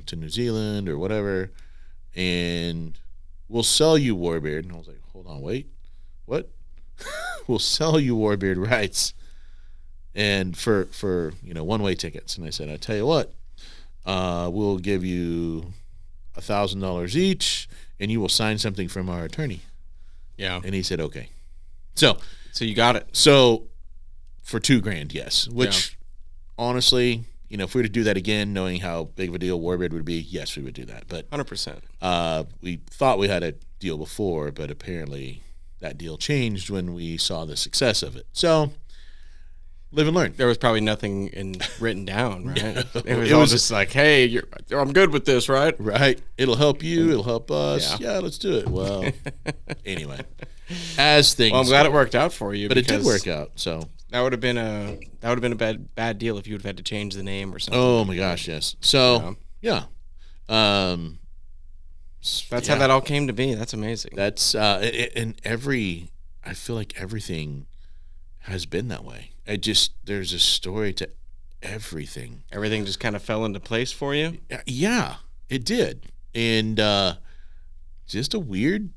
to New Zealand or whatever, and we'll sell you Warbeard." And I was like, hold on, wait, what? We'll sell you Warbeard rights, and for one-way tickets. And I said, I tell you what, we'll give you $1,000 each, and you will sign something from our attorney. Yeah. And he said, okay. So you got it. So for $2,000, yes. Which honestly, if we were to do that again, knowing how big of a deal Warbeard would be, yes, we would do that. But 100%. We thought we had a deal before, but apparently that deal changed when we saw the success of it. So live and learn. There was probably nothing written down, right? It was just like, hey, I'm good with this, right? Right. It'll help you. It'll help us. Yeah, let's do it. Well, anyway, as things. Well, I'm glad it worked out for you. But it did work out. So that would have been a bad deal if you would have had to change the name or something. Oh my gosh, yes. So yeah. That's how that all came to be. That's amazing. That's I feel like everything has been that way. There's a story to everything. Everything just kind of fell into place for you? Yeah, it did. And just a weird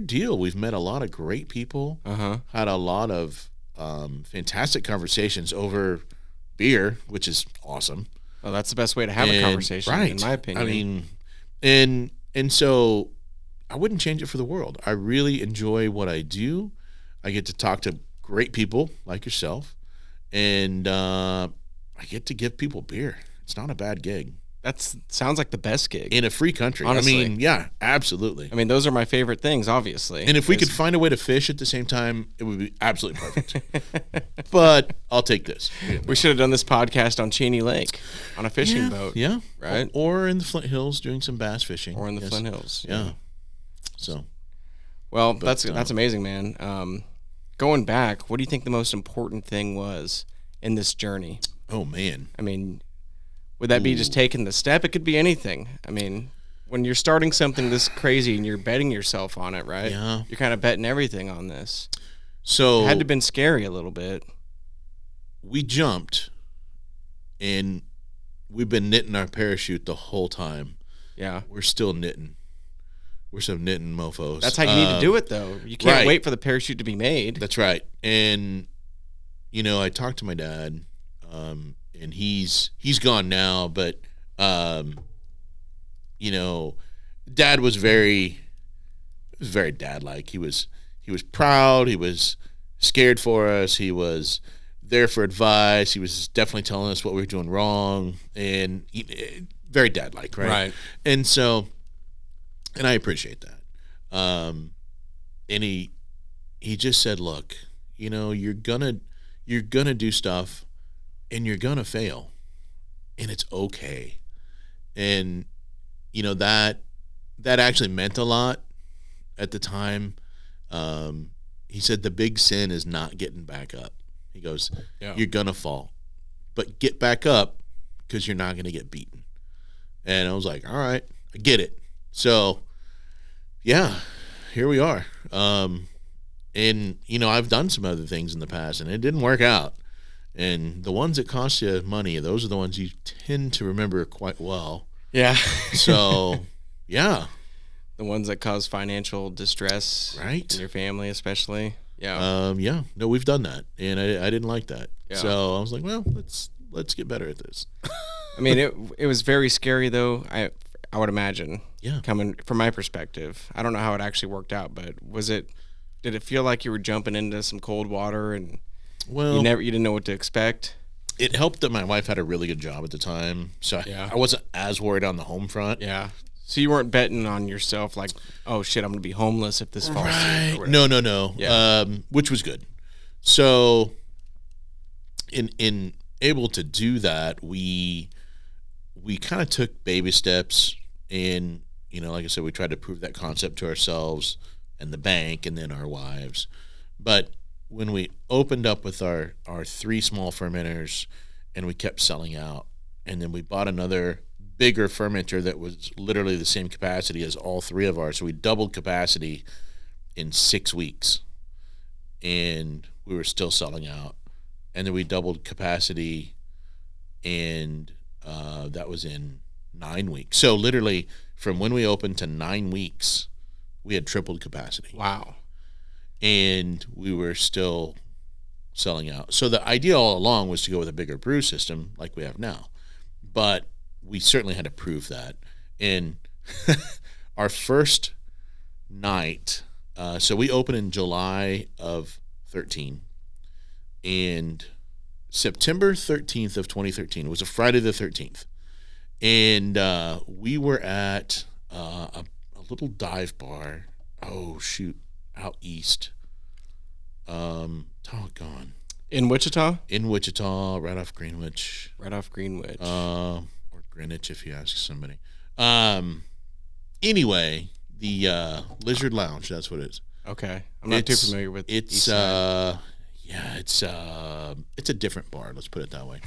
deal. We've met a lot of great people. Had a lot of fantastic conversations over beer, which is awesome. Well, that's the best way to have a conversation, in my opinion. I mean, and so I wouldn't change it for the world. I really enjoy what I do. I get to talk to great people like yourself, and I get to give people beer. It's not a bad gig. That sounds like the best gig in a free country. Honestly. I mean, yeah, absolutely. I mean, those are my favorite things, obviously. And if we could find a way to fish at the same time, it would be absolutely perfect. But I'll take this. We should have done this podcast on Cheney Lake on a fishing boat. Yeah. Right? Or in the Flint Hills doing some bass fishing. Or in the Flint Hills. Yeah. So. Well, that's amazing, man. Going back, what do you think the most important thing was in this journey? Oh, man. I mean, would that be just taking the step? It could be anything. I mean, when you're starting something this crazy and you're betting yourself on it, right? Yeah. You're kind of betting everything on this. So it had to have been scary a little bit. We jumped, and we've been knitting our parachute the whole time. Yeah. We're still knitting. We're some knitting mofos. That's how you need to do it, though. You can't wait for the parachute to be made. That's right. And, you know, I talked to my dad, and he's gone now, but, you know, Dad was very dad-like. He was proud. He was scared for us. He was there for advice. He was definitely telling us what we were doing wrong, and very dad-like, right? Right. And so, and I appreciate that. And he just said, look, you know, you're gonna do stuff, and you're gonna fail, and it's okay. And you know, that actually meant a lot at the time. He said the big sin is not getting back up. He goes, you're gonna fall, but get back up, because you're not gonna get beaten. And I was like, all right, I get it. So yeah, here we are. And you know, I've done some other things in the past, and it didn't work out. And the ones that cost you money, those are the ones you tend to remember quite well. Yeah. So, yeah. The ones that cause financial distress, right, in your family, especially. Yeah. Yeah. No, we've done that, and I didn't like that. Yeah. So I was like, well, let's get better at this. I mean, it was very scary, though. I would imagine. Yeah. Coming from my perspective, I don't know how it actually worked out, but did it feel like you were jumping into some cold water and you didn't know what to expect? It helped that my wife had a really good job at the time, so I wasn't as worried on the home front. Yeah. So you weren't betting on yourself like, oh shit, I'm gonna be homeless if this falls through. No. Yeah. Which was good. So in able to do that, we kind of took baby steps, and you know, like I said, we tried to prove that concept to ourselves and the bank, and then our wives. But when we opened up with our 3 small fermenters, and we kept selling out, and then we bought another bigger fermenter that was literally the same capacity as all 3 of ours, so we doubled capacity in 6 weeks, and we were still selling out. And then we doubled capacity, and that was in 9 weeks. So literally from when we opened to 9 weeks, we had tripled capacity. Wow. And we were still selling out. So the idea all along was to go with a bigger brew system like we have now. But we certainly had to prove that. And our first night, so we opened in July of 13. And September 13th of 2013, it was a Friday the 13th. And we were at a little dive bar. Oh, shoot. Out east. Doggone. In Wichita? In Wichita, right off Greenwich. Right off Greenwich. Or Greenwich, if you ask somebody. Anyway, the Lizard Lounge, that's what it is. Okay. I'm not too familiar with it's yeah, it's a different bar, let's put it that way.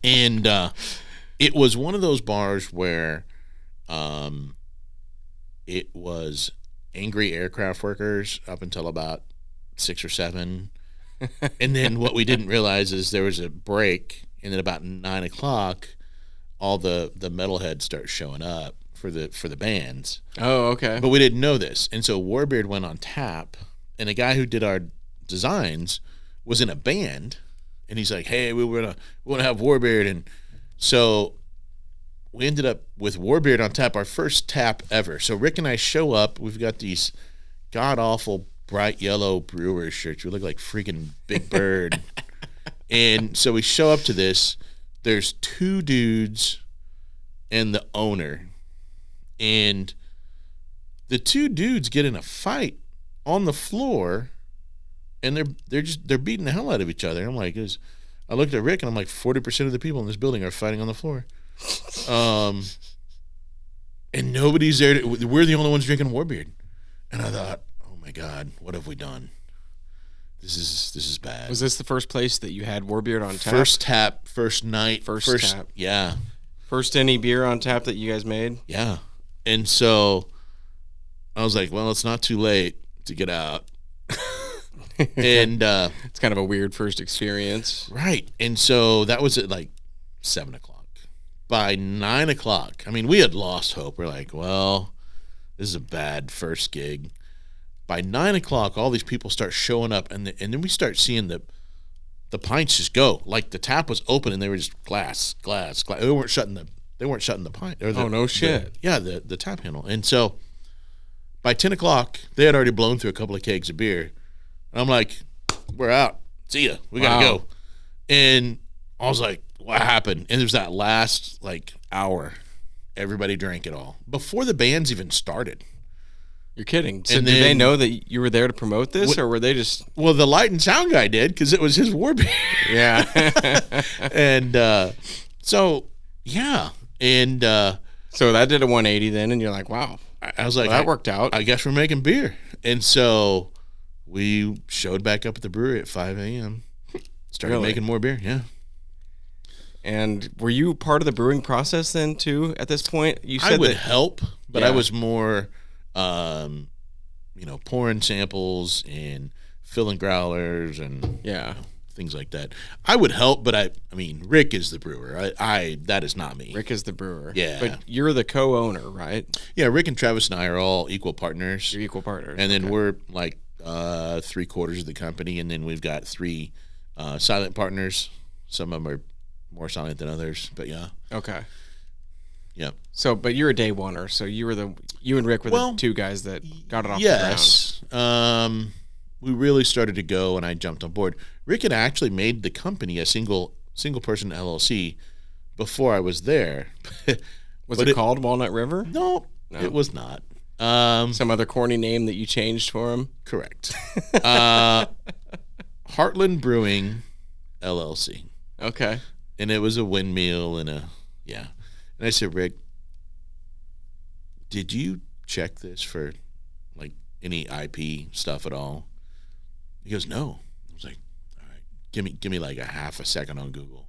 And it was one of those bars where it was angry aircraft workers up until about 6 or 7. And then what we didn't realize is there was a break, and then about 9 o'clock, all the metalheads start showing up for the bands. Oh, okay. But we didn't know this. And so Warbeard went on tap, and a guy who did our designs was in a band, and he's like, hey, we want to have Warbeard. And so we ended up with Warbeard on tap, our first tap ever. So Rick and I show up. We've got these god-awful bright yellow Brewers shirts. We look like freaking Big Bird. And so we show up to this. There's 2 dudes and the owner, and the two dudes get in a fight on the floor, and they're beating the hell out of each other. I'm like, I looked at Rick and I'm like, 40% of the people in this building are fighting on the floor, and nobody's there. We're the only ones drinking Warbeard, and I thought, oh my God, what have we done? This is bad. Was this the first place that you had Warbeard on tap? First tap, first night, first tap. Yeah. First any beer on tap that you guys made? Yeah. And so I was like, well, it's not too late to get out. And it's kind of a weird first experience. Right. And so that was at like 7 o'clock. By 9 o'clock, I mean, we had lost hope. We're like, well, this is a bad first gig. By 9 o'clock, all these people start showing up, and then we start seeing the pints just go. Like the tap was open, and they were just glass. They weren't shutting the pint. Oh no shit! The tap handle. And so by 10 o'clock, they had already blown through a couple of kegs of beer. And I'm like, we're out. See ya. We gotta go. And I was like, what happened? And there's that last like hour, everybody drank it all before the bands even started. You're kidding. So did they know that you were there to promote this, or were they just... Well, the light and sound guy did, because it was his Warbeard. Yeah. And so, yeah. And so that did a 180 then, and you're like, wow. I was like, well, that worked out. I guess we're making beer. And so we showed back up at the brewery at 5 a.m., started making more beer, yeah. And were you part of the brewing process then, too, at this point? You said I would help, but I was more... pouring samples and filling growlers and things like that. I would help, but I mean, Rick is the brewer. That is not me. Rick is the brewer. Yeah. But you're the co-owner, right? Yeah, Rick and Travis and I are all equal partners. You're equal partners. And then we're like 3/4 of the company, and then we've got 3 silent partners. Some of them are more silent than others, but yeah. Okay. Yeah. So, but you're a day oneer. So you and Rick were the two guys that got it off the ground. Yes. We really started to go, and I jumped on board. Rick had actually made the company a single person LLC before I was there. Was it called Walnut River? No, it was not. Some other corny name that you changed for him? Correct. Heartland Brewing LLC. Okay. And it was a windmill and And I said, Rick, did you check this for like any IP stuff at all? He goes, no. I was like, all right, give me like a half a second on Google.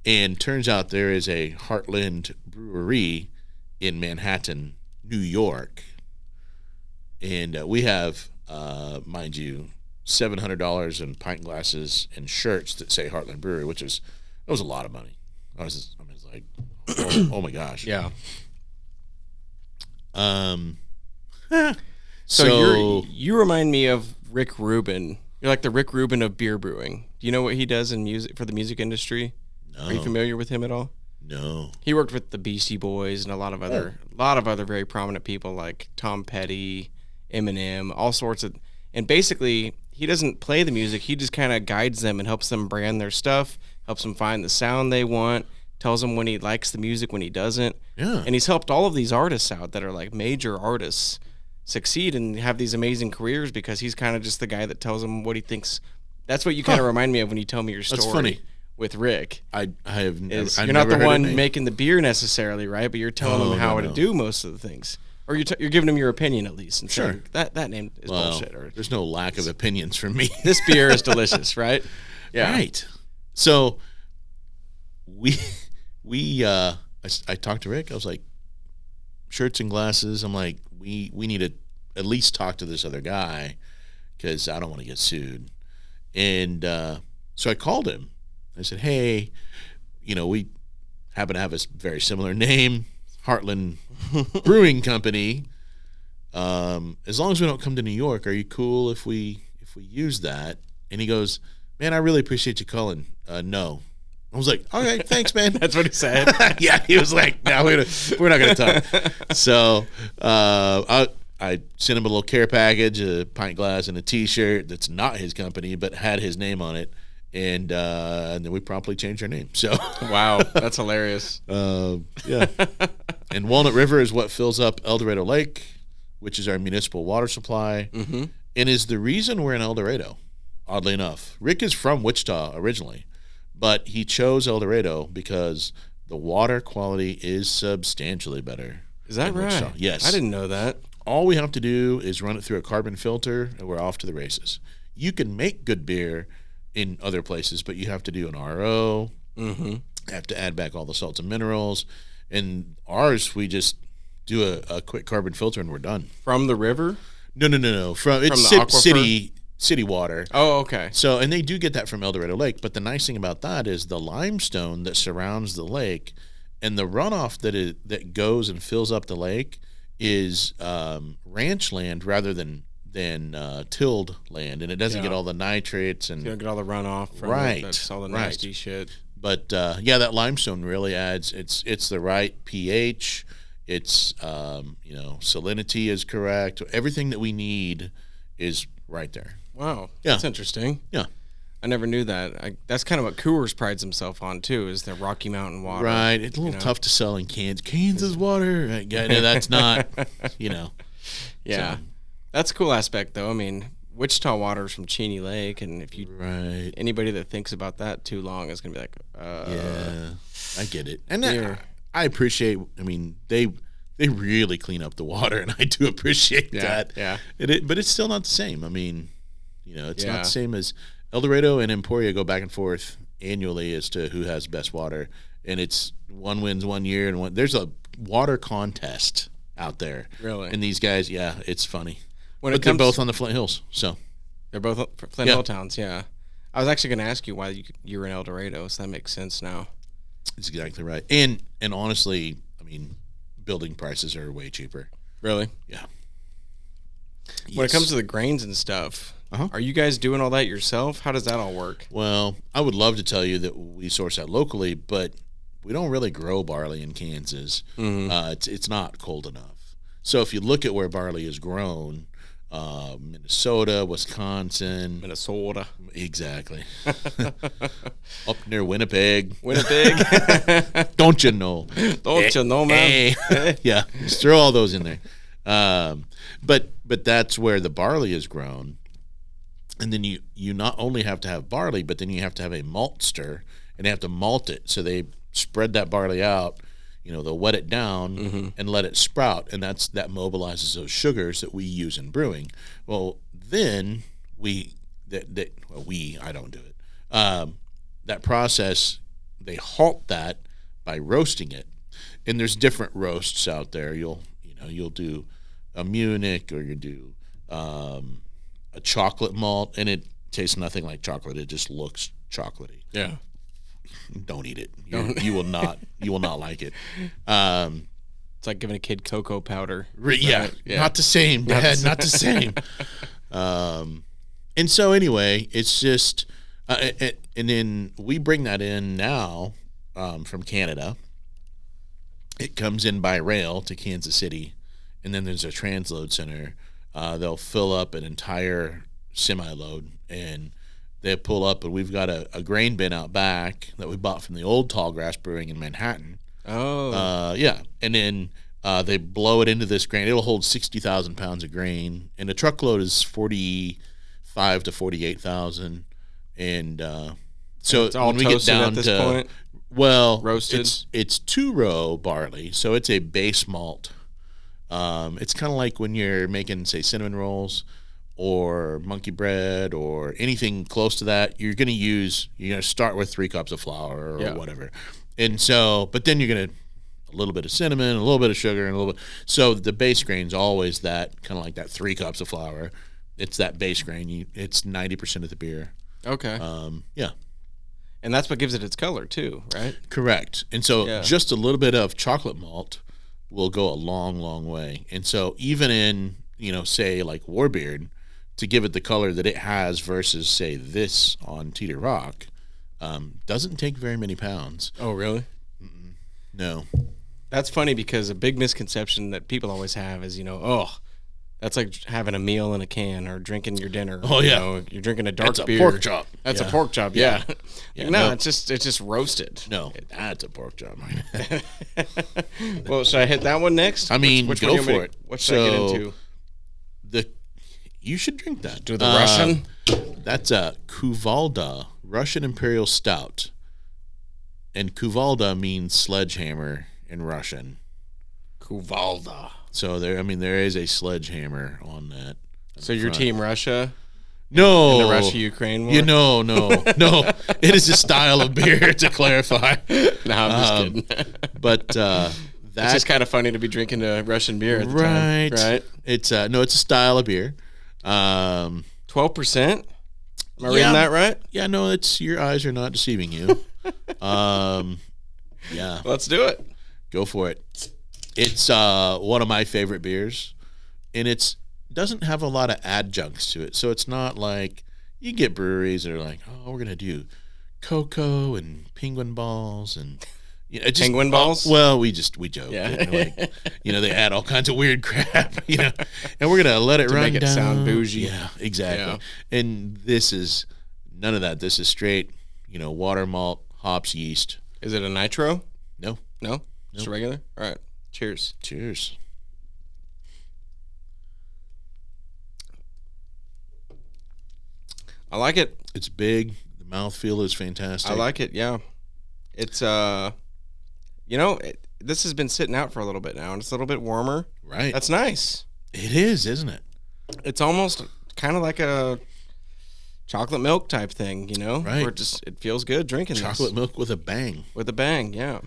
And turns out there is a Heartland Brewery in Manhattan, New York. And we have, mind you, $700 in pint glasses and shirts that say Heartland Brewery, that was a lot of money. I was like, oh my gosh. Yeah. So you remind me of Rick Rubin. You're like the Rick Rubin of beer brewing. Do you know what he does in music for the music industry? No. Are you familiar with him at all? No. He worked with the Beastie Boys and a lot of other very prominent people like Tom Petty, Eminem, all sorts of. And basically, he doesn't play the music. He just kind of guides them and helps them brand their stuff, helps them find the sound they want, tells them when he likes the music, when he doesn't. Yeah. And he's helped all of these artists out that are like major artists succeed and have these amazing careers because he's kind of just the guy that tells them what he thinks. That's what you kind of remind me of when you tell me your story. That's funny. With Rick. I have never, you're not the one making the beer necessarily, right? But you're telling them how to do most of the things. Or you're giving them your opinion at least. And saying, that name is bullshit. Or, there's no lack of opinions from me. This beer is delicious, right? Yeah. Right. So I talked to Rick. I was like, shirts and glasses. I'm like, we need to at least talk to this other guy because I don't want to get sued. And so I called him. I said, hey, we happen to have a very similar name, Heartland Brewing Company. As long as we don't come to New York, are you cool if we use that? And he goes, man, I really appreciate you calling. No. I was like, okay, thanks, man. That's what he said. Yeah, he was like, no, we're not going to talk. So I sent him a little care package, a pint glass, and a T-shirt that's not his company but had his name on it. And then we promptly changed our name. So wow, that's hilarious. Yeah. And Walnut River is what fills up El Dorado Lake, which is our municipal water supply, and is the reason we're in El Dorado, oddly enough. Rick is from Wichita originally, but he chose El Dorado because the water quality is substantially better. Is that right? Wichita. Yes. I didn't know that. All we have to do is run it through a carbon filter, and we're off to the races. You can make good beer in other places, but you have to do an RO, have to add back all the salts and minerals, and ours, we just do a quick carbon filter and we're done. From the river? No. From the city water. Oh, okay. So, and they do get that from El Dorado Lake, but the nice thing about that is the limestone that surrounds the lake and the runoff that goes and fills up the lake is ranch land rather than tilled land, and it doesn't get all the nitrates and you don't get all the runoff from it. That's all the nasty shit. But that limestone really adds. It's the right pH. It's salinity is correct. Everything that we need is right there. Wow, that's interesting. Yeah, I never knew that. That's kind of what Coors prides himself on too, is the Rocky Mountain water. Right. It's a little tough to sell in cans. Kansas water. That's not. Yeah. So. That's a cool aspect, though. I mean, Wichita water is from Cheney Lake, and if you anybody that thinks about that too long is going to be like, yeah, I get it, and I appreciate. I mean, they really clean up the water, and I do appreciate that. Yeah, but it's still not the same. I mean, it's not the same as El Dorado and Emporia go back and forth annually as to who has best water, and it's one wins one year, and there's a water contest out there. Really, and these guys, it's funny. But they're both on the Flint Hills, so they're both Flint Hill towns. Yeah, I was actually going to ask you why you were in El Dorado, so that makes sense now. That's exactly right. And honestly, I mean, building prices are way cheaper. Really? Yeah. When it comes to the grains and stuff, are you guys doing all that yourself? How does that all work? Well, I would love to tell you that we source that locally, but we don't really grow barley in Kansas. It's not cold enough. So if you look at where barley is grown. Minnesota, Wisconsin. Exactly. Up near Winnipeg. Don't you know? Don't you know, man? Yeah, just throw all those in there. But that's where the barley is grown. And then you not only have to have barley, but then you have to have a maltster, and they have to malt it. So they spread that barley out. They'll wet it down and let it sprout, and that mobilizes those sugars that we use in brewing. Well, then I don't do it. That process, they halt that by roasting it, and there's different roasts out there. You'll do a Munich, or you do a chocolate malt, and it tastes nothing like chocolate. It just looks chocolatey. Yeah. Don't eat it. You will not. You will not like it. It's like giving a kid cocoa powder. Yeah, not the same, Dad. Not the same. And so anyway, it's just, and then we bring that in now from Canada. It comes in by rail to Kansas City, and then there's a transload center. They'll fill up an entire semi-load, and they pull up, and we've got a grain bin out back that we bought from the old Tallgrass Brewing in Manhattan. Oh. Yeah. And then they blow it into this grain. It'll hold 60,000 pounds of grain, and a truckload is 45 to 48,000. And so it's all when we get down at this to point? Roasted. It's 2-row barley, so it's a base malt. It's kind of like when you're making, say, cinnamon rolls or monkey bread or anything close to that. You're going to start with 3 cups of flour or whatever. And so, but then you're going to a little bit of cinnamon, a little bit of sugar, and a little bit. So the base grain's always that, kind of like that 3 cups of flour. It's that base grain. It's 90% of the beer. Okay. Yeah. And that's what gives it its color too, right? Correct. And so just a little bit of chocolate malt will go a long, long way. And so even in, say like Warbeard, to give it the color that it has versus, say, this on Teeter Rock, doesn't take very many pounds. Oh, really? No. That's funny because a big misconception that people always have is, That's like having a meal in a can or drinking your dinner. Oh yeah, you're drinking a dark beer. That's a pork chop. That's a pork chop. Yeah. Yeah. No, it's just roasted. No, that's a pork chop. Well, should I hit that one next? I mean, which go one for it. What should I get into? You should drink that. Do the Russian? That's a Kuvalda Russian Imperial Stout, and Kuvalda means sledgehammer in Russian. Kuvalda. So there is a sledgehammer on that. So you're Team Russia? No, in the Russia-Ukraine war? No. It is a style of beer, to clarify. No, I'm just kidding. But it's just kind of funny to be drinking a Russian beer at the time, right? It's it's a style of beer. 12%. Am I reading that right? Yeah, no, your eyes are not deceiving you. Yeah, let's do it. Go for it. It's one of my favorite beers, and it doesn't have a lot of adjuncts to it. So it's not like you get breweries that are like, oh, we're gonna do cocoa and penguin balls and penguin balls. Well, we joke. Yeah, like, they add all kinds of weird crap. And we're gonna let it run make it down. Sound bougie. Yeah, exactly. Yeah. And this is none of that. This is straight, water, malt, hops, yeast. Is it a nitro? No. Just a regular. All right. Cheers. Cheers. I like it. It's big. The mouthfeel is fantastic. I like it. Yeah. It's this has been sitting out for a little bit now, and it's a little bit warmer. Right. That's nice. It is, isn't it? It's almost kind of like a chocolate milk type thing, Right. Where it feels good drinking chocolate milk with a bang. With a bang, yeah.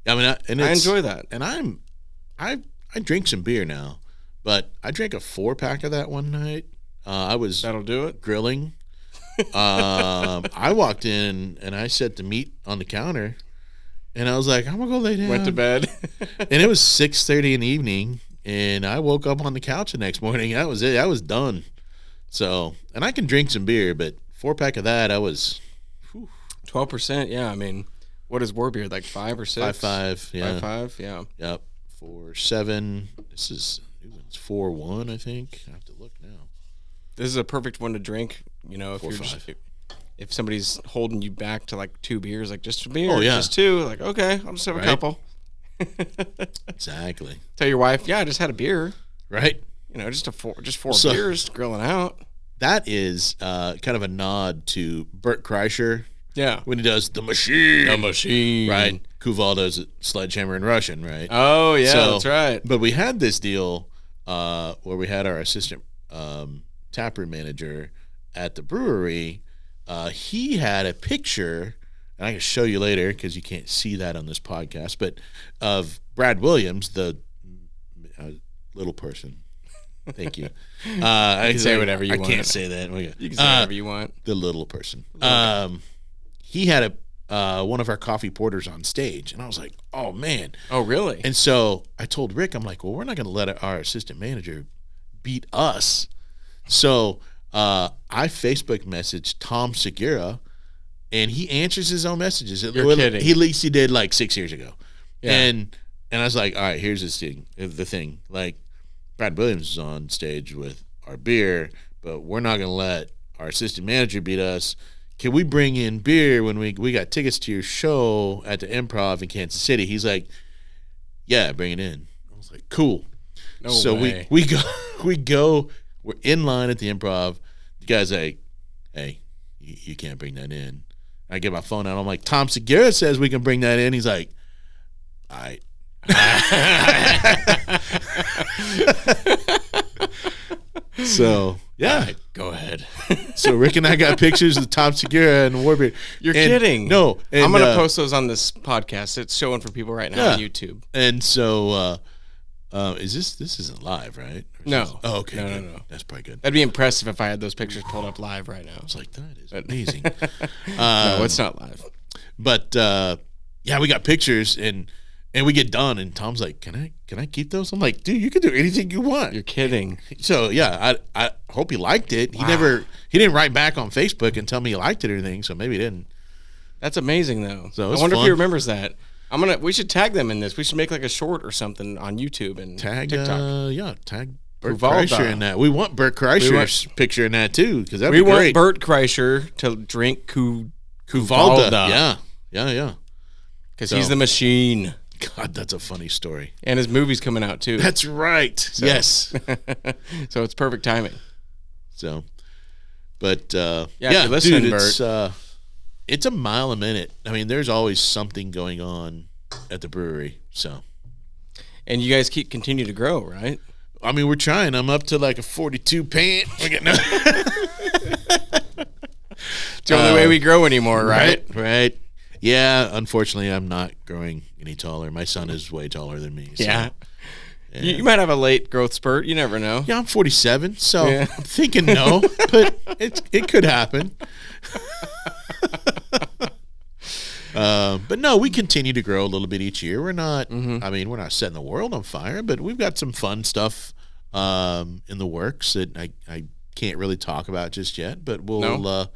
I mean, I enjoy that. And I drink some beer now, but I drank a 4-pack of that one night. That'll do it. Grilling. I walked in and I set the meat on the counter, and I was like, I'm gonna go lay down. Went to bed. And it was 6:30 in the evening, and I woke up on the couch the next morning. That was it. I was done. So, and I can drink some beer, but 4-pack of that, I was 12%. Yeah, I mean, what is war beer, like 5 or 6? 5.5. Yeah. 5.5. Yeah. Yep. 4.7. This is 4.1. I think. I have to look now. This is a perfect one to drink. If somebody's holding you back to like 2 beers, like just a beer, just 2, like okay, I'll just have a couple. Exactly. Tell your wife, I just had a beer. Right. Just 4 beers grilling out. That is kind of a nod to Bert Kreischer. Yeah. When he does the machine. The machine. Right. Kuvalda's sledgehammer in Russian, right? Oh yeah, that's right. But we had this deal where we had our assistant taproom manager at the brewery. He had a picture, and I can show you later because you can't see that on this podcast, but of Brad Williams, the little person. Thank you. I can say whatever you want. I can't say that. You can say whatever you want. The little person. He had one of our coffee porters on stage, and I was like, oh, man. Oh, really? And so I told Rick, I'm like, well, we're not going to let our assistant manager beat us. So I Facebook messaged Tom Segura, and he answers his own messages. You're kidding. At least he did like 6 years ago. Yeah. And I was like, all right, here's the thing. Like, Brad Williams is on stage with our beer, but we're not going to let our assistant manager beat us. Can we bring in beer when we got tickets to your show at the Improv in Kansas City? He's like, yeah, bring it in. I was like, cool. No so way. we go, we're in line at the Improv. The guy's like, hey, you can't bring that in. I get my phone out. I'm like, Tom Segura says we can bring that in. He's like, all right. So yeah, right, go ahead. So Rick and I got pictures of Tom Segura and Warbeard. You're kidding? No, I'm gonna post those on this podcast. It's showing for people right now on YouTube. And so, is this isn't live, right? No. Oh, okay. No. That's probably good. That'd be impressive if I had those pictures pulled up live right now. I was like, that is amazing. No, it's not live. But yeah, we got pictures and we get done, and Tom's like, "Can I keep those?" I'm like, "Dude, you can do anything you want." You're kidding. So yeah, I hope he liked it. Wow. He didn't write back on Facebook and tell me he liked it or anything. So maybe he didn't. That's amazing though. So I wonder if he remembers that. We should tag them in this. We should make like a short or something on YouTube and tag TikTok. Yeah, tag Bert Kreischer in that. We want Bert Kreischer's picture in that too, because that'd be great. We want Bert Kreischer to drink Cuvalda. Yeah. Because he's the machine. God, that's a funny story. And his movie's coming out too. That's right. So. Yes. So it's perfect timing. So, but if you're listening, dude, Bert. It's a mile a minute. I mean, there's always something going on at the brewery. So, and you guys continue to grow, right? I mean, we're trying. I'm up to like a 42 pint. It's the only way we grow anymore, right? Right. Yeah, unfortunately, I'm not growing any taller. My son is way taller than me. So. Yeah. You might have a late growth spurt. You never know. Yeah, I'm 47, so I'm thinking no, but it could happen. But no, we continue to grow a little bit each year. We're not, I mean, we're not setting the world on fire, but we've got some fun stuff in the works that I can't really talk about just yet. But we'll,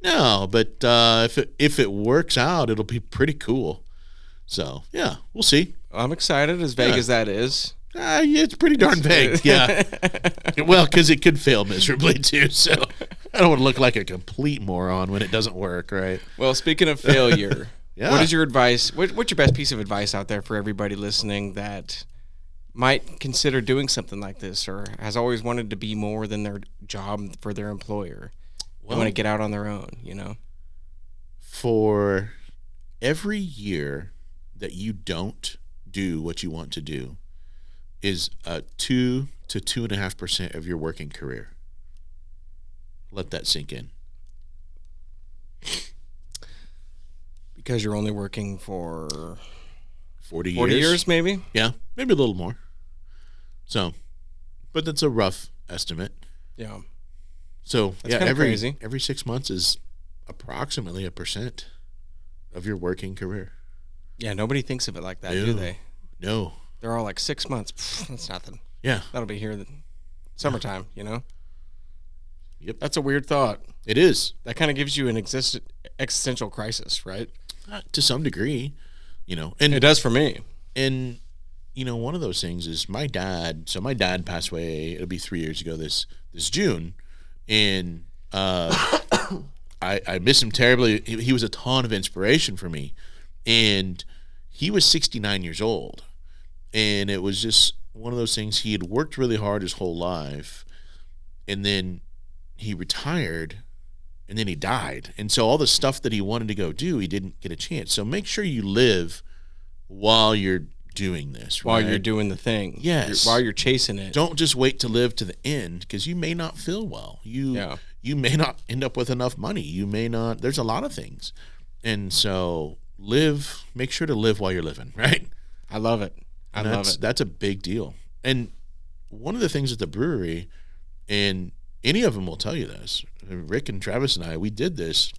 if it works out, it'll be pretty cool. So yeah, we'll see. I'm excited, as vague as that is. Yeah, it's pretty darn vague. Yeah. Well, because it could fail miserably too. So I don't want to look like a complete moron when it doesn't work, right? Well, speaking of failure, what is your advice? What's your best piece of advice out there for everybody listening that might consider doing something like this, or has always wanted to be more than their job for their employer? They want to get out on their own, you know? For every year that you don't do what you want to do is 2 to 2.5% of your working career. Let that sink in. Because you're only working for 40 years. 40 years, maybe? Yeah, maybe a little more. So, but that's a rough estimate. Yeah. So, that's crazy. Every 6 months is approximately 1% of your working career. Yeah, nobody thinks of it like that, do they? No. They're all like 6 months. Pfft, that's nothing. Yeah. That'll be here summertime, you know? Yep. That's a weird thought. It is. That kind of gives you an existential crisis, right? To some degree, you know. And it does for me. And, you know, one of those things is my dad. So my dad passed away, it'll be 3 years ago this June. And I miss him terribly. He was a ton of inspiration for me. And he was 69 years old. And it was just one of those things. He had worked really hard his whole life, and then he retired, and then he died. And so all the stuff that he wanted to go do, he didn't get a chance. So make sure you live while you're doing this. While you're doing the thing. Yes. While you're chasing it. Don't just wait to live to the end, because you may not feel well. You may not end up with enough money. You may not. There's a lot of things. And so make sure to live while you're living, right? I love it. I love it. That's a big deal. And one of the things at the brewery, and any of them will tell you this, Rick and Travis and I, we did this.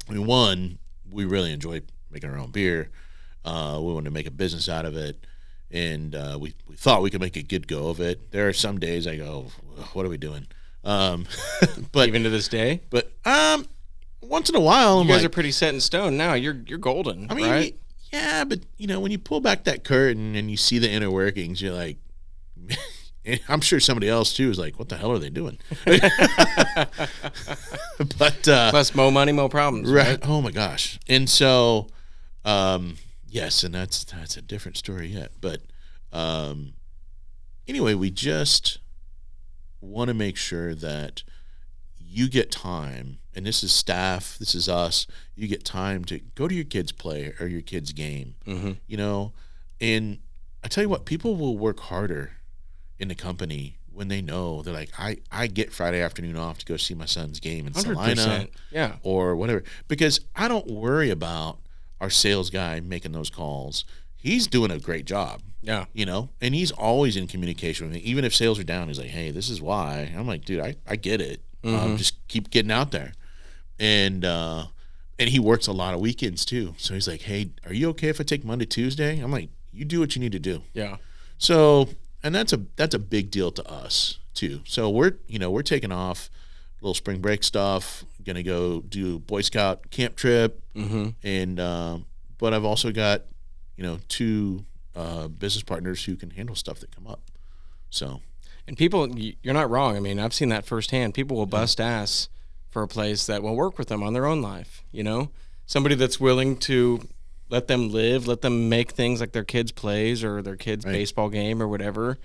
I mean, one, we really enjoy making our own beer. We wanted to make a business out of it. And we thought we could make a good go of it. There are some days I go, what are we doing? But even to this day? But once in a while, you guys are pretty set in stone now. You're golden, right? Yeah, but you know, when you pull back that curtain and you see the inner workings, you're like, I'm sure somebody else too is like, what the hell are they doing? But plus more money, more problems, right? Oh my gosh. And so yes, and that's a different story yet. But anyway, we just want to make sure that you get time, and this is staff, this is us, you get time to go to your kids' play or your kids' game, you know. And I tell you what, people will work harder in the company when they know they're like, I get Friday afternoon off to go see my son's game in 100%. Salina, yeah, or whatever, because I don't worry about our sales guy making those calls. He's doing a great job. Yeah. You know, and he's always in communication with me. Even if sales are down, he's like, hey, this is why. I'm like, dude, I get it. Just keep getting out there. And he works a lot of weekends too. So he's like, hey, are you okay if I take Monday, Tuesday? I'm like, you do what you need to do. Yeah. So, and that's a big deal to us too. So we're taking off, little spring break stuff, gonna go do Boy Scout camp trip. And but I've also got, 2 business partners who can handle stuff that come up. So, And people, you're not wrong. I mean, I've seen that firsthand. People will bust ass for a place that will work with them on their own life, you know? Somebody that's willing to let them live, let them make things like their kids' plays or their kids' baseball game or whatever.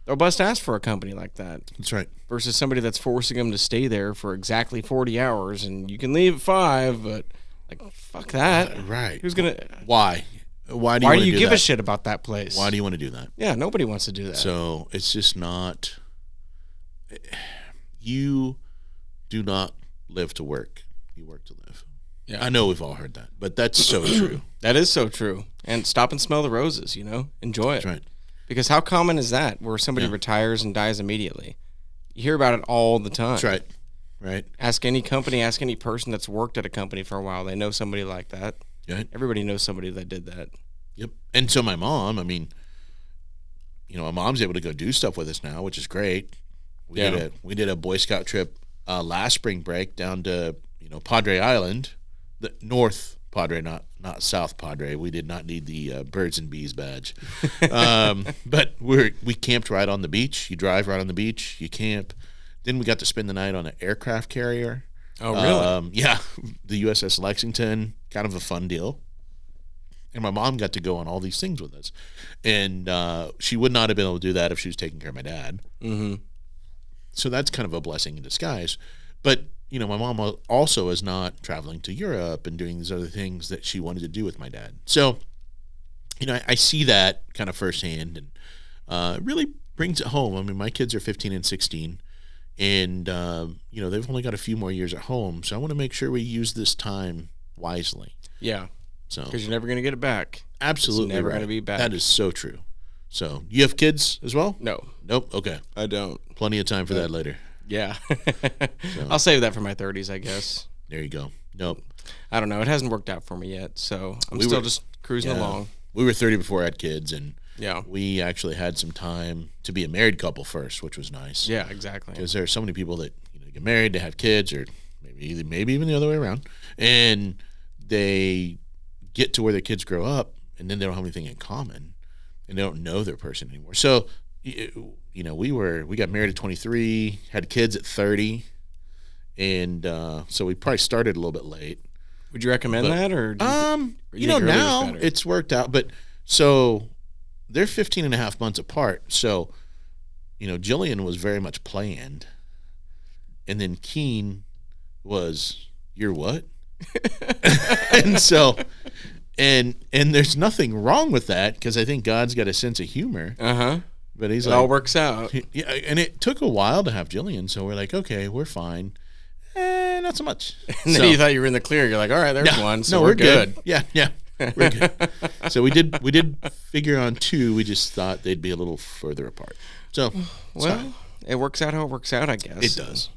They'll bust ass for a company like that. That's right. Versus somebody that's forcing them to stay there for exactly 40 hours, and you can leave at 5, but, like, fuck that. Right. Who's going to... Why? Why do you give a shit about that place? Why do you want to do that? Yeah, nobody wants to do that. So it's just not. You do not live to work. You work to live. Yeah, I know we've all heard that, but that's so true. That is so true. And stop and smell the roses. You know, enjoy it. That's right. Because how common is that, where somebody retires and dies immediately? You hear about it all the time. That's right. Right. Ask any company, ask any person that's worked at a company for a while. They know somebody like that. Right. Everybody knows somebody that did that. Yep. And so my mom, I mean, my mom's able to go do stuff with us now, which is great. We did a Boy Scout trip last spring break down to Padre Island, the North Padre, not South Padre. We did not need the birds and bees badge, but we camped right on the beach. You drive right on the beach. You camp. Then we got to spend the night on an aircraft carrier. Oh, really? Yeah, the USS Lexington, kind of a fun deal. And my mom got to go on all these things with us. And she would not have been able to do that if she was taking care of my dad. Mm-hmm. So that's kind of a blessing in disguise. But, my mom also is not traveling to Europe and doing these other things that she wanted to do with my dad. So, I see that kind of firsthand, and it really brings it home. I mean, my kids are 15 and 16. And, they've only got a few more years at home. So I want to make sure we use this time wisely. Yeah. So because you're never going to get it back. Absolutely. It's never going to be back. That is so true. So you have kids as well? No. Nope. Okay. I don't. Plenty of time for that later. Yeah. I'll save that for my 30s, I guess. There you go. Nope. I don't know. It hasn't worked out for me yet. So I'm still just cruising along. We were 30 before I had kids, and yeah, we actually had some time to be a married couple first, which was nice. Yeah, exactly. Because there are so many people that get married, they have kids, or maybe even the other way around, and they get to where their kids grow up, and then they don't have anything in common, and they don't know their person anymore. So, we got married at 23, had kids at 30, and so we probably started a little bit late. Would you recommend that, or now it's worked out, but so they're 15 and a half months apart. So, Jillian was very much planned, and then Keen was, you're what? And so, and there's nothing wrong with that, because I think God's got a sense of humor. Uh-huh. But it all works out. Yeah, and it took a while to have Jillian, so we're like, okay, we're fine. Not so much. And then you thought you were in the clear. You're like, all right, there's one, so we're good. Yeah, we're good. So we did figure on 2. We just thought they'd be a little further apart. So, it works out how it works out, I guess. It does.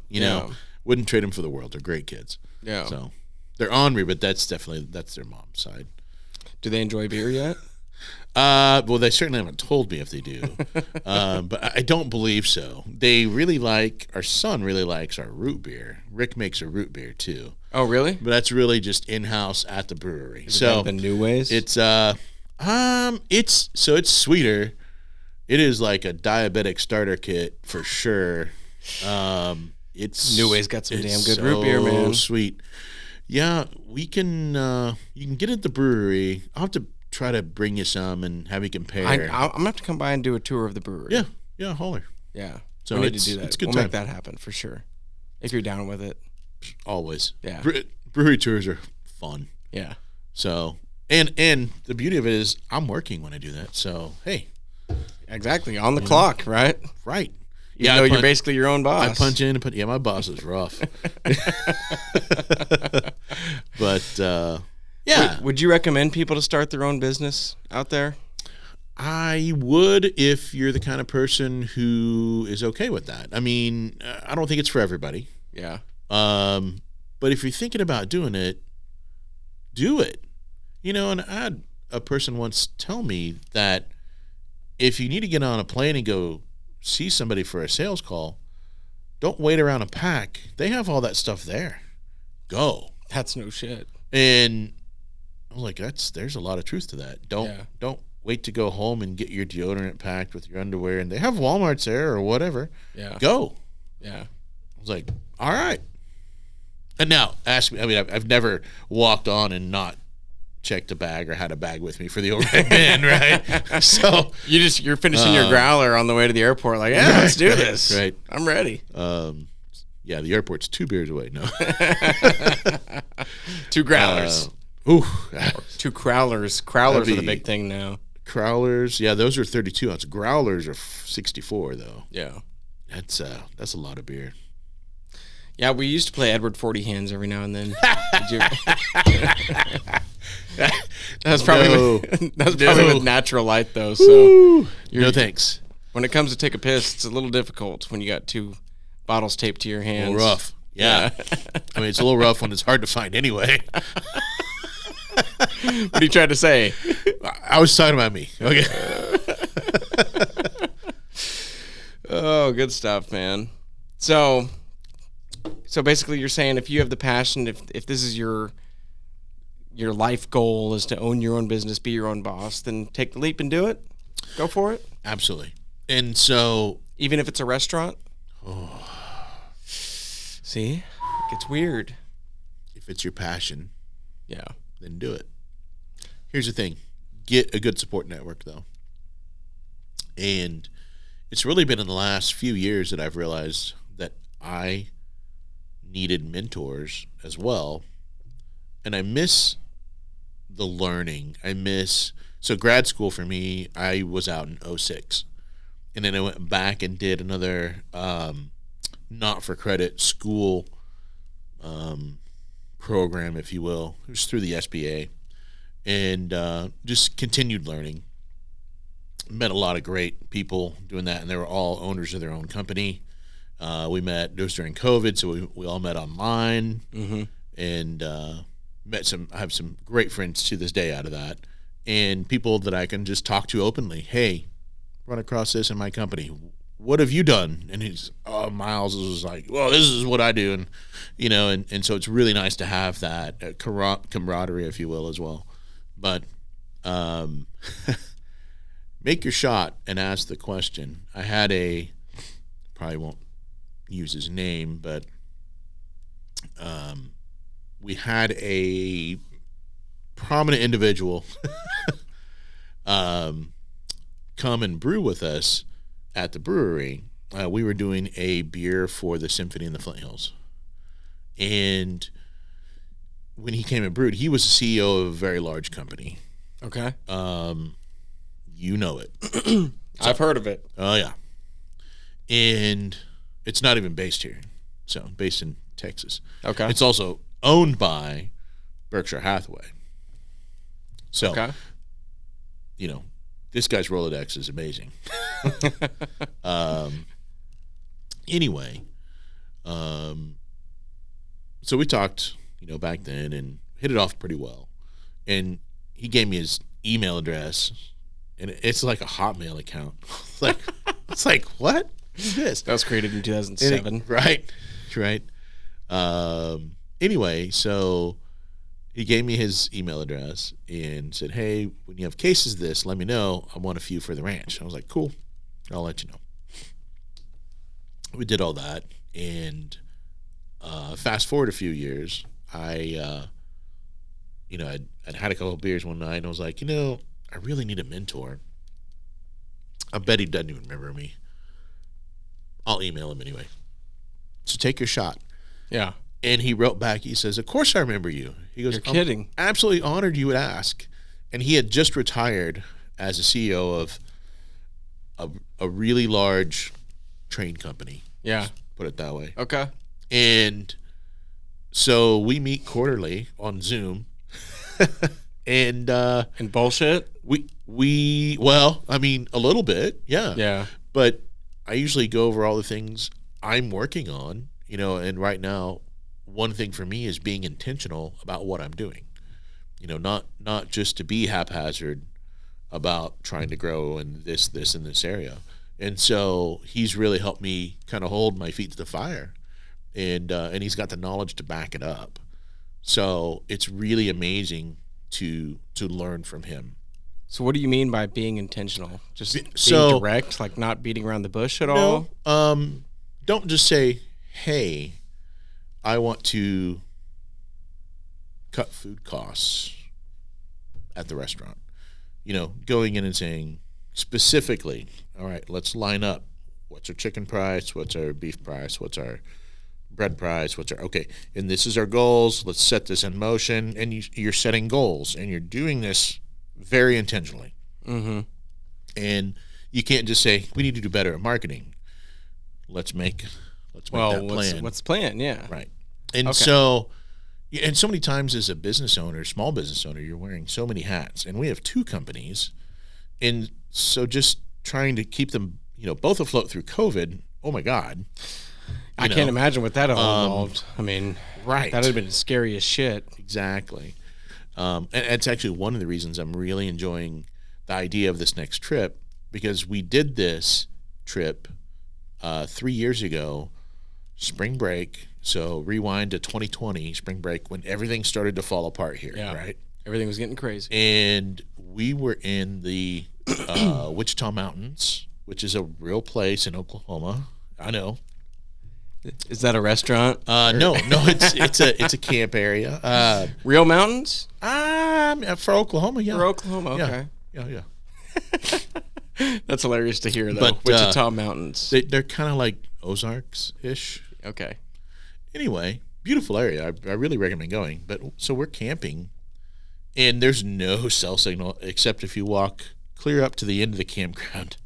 Wouldn't trade them for the world. They're great kids. Yeah. So they're ornery, but that's their mom's side. Do they enjoy beer yet? Well, they certainly haven't told me if they do, but I don't believe so. They really our son really likes our root beer. Rick makes a root beer too. Oh, really? But that's really just in-house at the brewery. Is it the new ways? It's it's sweeter. It is like a diabetic starter kit for sure. It's New Way's got some damn good root beer, man. Sweet. Yeah, we can. You can get it at the brewery. I'll have to try to bring you some and have you compare. I'm gonna have to come by and do a tour of the brewery. Yeah, holler. Yeah, so we need to do that. It's good. We'll make that happen for sure. If you're down with it, always. Yeah, brewery tours are fun. Yeah. So and the beauty of it is I'm working when I do that. So hey, exactly on the clock, right? Right. You're basically your own boss. I punch in and put. Yeah, my boss is rough. But yeah, would you recommend people to start their own business out there? I would, if you're the kind of person who is okay with that. I mean, I don't think it's for everybody. Yeah. But if you're thinking about doing it, do it. And I had a person once tell me that if you need to get on a plane and go see somebody for a sales call, don't wait around and pack. They have all that stuff there. Go. That's no shit. And I was like, there's a lot of truth to that. Don't wait to go home and get your deodorant packed with your underwear, and they have Walmarts there or whatever. Yeah. Go. Yeah. I was like, all right. And now, ask me, I mean, I've never walked on and not checked a bag or had a bag with me for the overhead bin, right? So you're finishing your growler on the way to the airport, like, yeah, let's do this. Right. I'm ready. Yeah, the airport's 2 beers away. No. 2 growlers. Two crowlers. Crowlers are the big thing now. Crowlers, yeah, those are 32 ounce. Growlers are 64 though. Yeah. That's a lot of beer. Yeah, we used to play Edward 40 Hands every now and then. That's probably with Natural Light though. So no thanks. When it comes to take a piss, it's a little difficult when you got 2 bottles taped to your hands. A little rough. Yeah. I mean, it's a little rough when it's hard to find anyway. What are you trying to say? I was talking about me. Okay. Oh, good stuff, man. So basically you're saying if you have the passion, if this is your life goal is to own your own business, be your own boss, then take the leap and do it. Go for it. Absolutely. And so even if it's a restaurant? See? It gets weird. If it's your passion, yeah, then do it. Here's the thing. Get a good support network though. And it's really been in the last few years that I've realized that I needed mentors as well. And I miss the learning. So grad school for me, I was out in 2006. And then I went back and did another not-for-credit school program, if you will. It was through the SBA. And just continued learning. Met a lot of great people doing that, and they were all owners of their own company. We met, it was during COVID, so we all met online. Mm-hmm. And I have some great friends to this day out of that, and people that I can just talk to openly. Hey, run across this in my company. What have you done? And Miles was like, well, this is what I do. And, and so it's really nice to have that camaraderie, if you will, as well. But make your shot and ask the question. I had probably won't use his name, but we had a prominent individual come and brew with us at the brewery. We were doing a beer for the Symphony in the Flint Hills. And when he came and brewed, he was the CEO of a very large company. Okay. You know it. I've heard of it. Oh, yeah. And it's not even based here. So, based in Texas. Okay. It's also owned by Berkshire Hathaway. So, okay. This guy's Rolodex is amazing. Anyway, so we talked, back then and hit it off pretty well. And he gave me his email address, and it's like a Hotmail account. It's like what? What is this? That was created in 2007. Right. Anyway, so he gave me his email address and said, hey, when you have cases of this, let me know. I want a few for the ranch. I was like, cool. I'll let you know. We did all that, and fast forward a few years, I'd had a couple of beers one night, and I was like, I really need a mentor. I bet he doesn't even remember me. I'll email him anyway. So take your shot. Yeah. And he wrote back, he says, of course I remember you. He goes, you're kidding. I'm absolutely honored you would ask. And he had just retired as a CEO of a really large train company. Yeah. Put it that way. Okay. And so we meet quarterly on Zoom. And bullshit? Well, I mean, a little bit, yeah. Yeah. But I usually go over all the things I'm working on, and right now, one thing for me is being intentional about what I'm doing. Not just to be haphazard about trying to grow in this and this area. And so he's really helped me kind of hold my feet to the fire, and he's got the knowledge to back it up. So it's really amazing to learn from him. So what do you mean by being intentional? Just being direct, like not beating around the bush at all? Don't just say, hey, I want to cut food costs at the restaurant. Going in and saying specifically, all right, let's line up. What's our chicken price? What's our beef price? What's our bread price? Okay, and this is our goals. Let's set this in motion. And you're setting goals, and you're doing this very intentionally. Mm-hmm. And you can't just say, we need to do better at marketing. Let's make that plan. What's the plan? Yeah. Right. And so many times as a business owner, small business owner, you're wearing so many hats. And we have 2 companies. And so just trying to keep them, both afloat through COVID, oh my God. I can't imagine what that all involved. I mean, right. That would have been scary as shit. Exactly. And it's actually one of the reasons I'm really enjoying the idea of this next trip, because we did this trip 3 years ago, spring break. So rewind to 2020, spring break, when everything started to fall apart here, right? Everything was getting crazy. And we were in the Wichita Mountains, which is a real place in Oklahoma. I know. Is that a restaurant? No, it's a camp area. Real mountains? For Oklahoma, yeah. For Oklahoma, okay. Yeah. That's hilarious to hear, though. But, Wichita Mountains. They're kind of like Ozarks-ish. Okay. Anyway, beautiful area. I really recommend going. But so we're camping, and there's no cell signal except if you walk clear up to the end of the campground.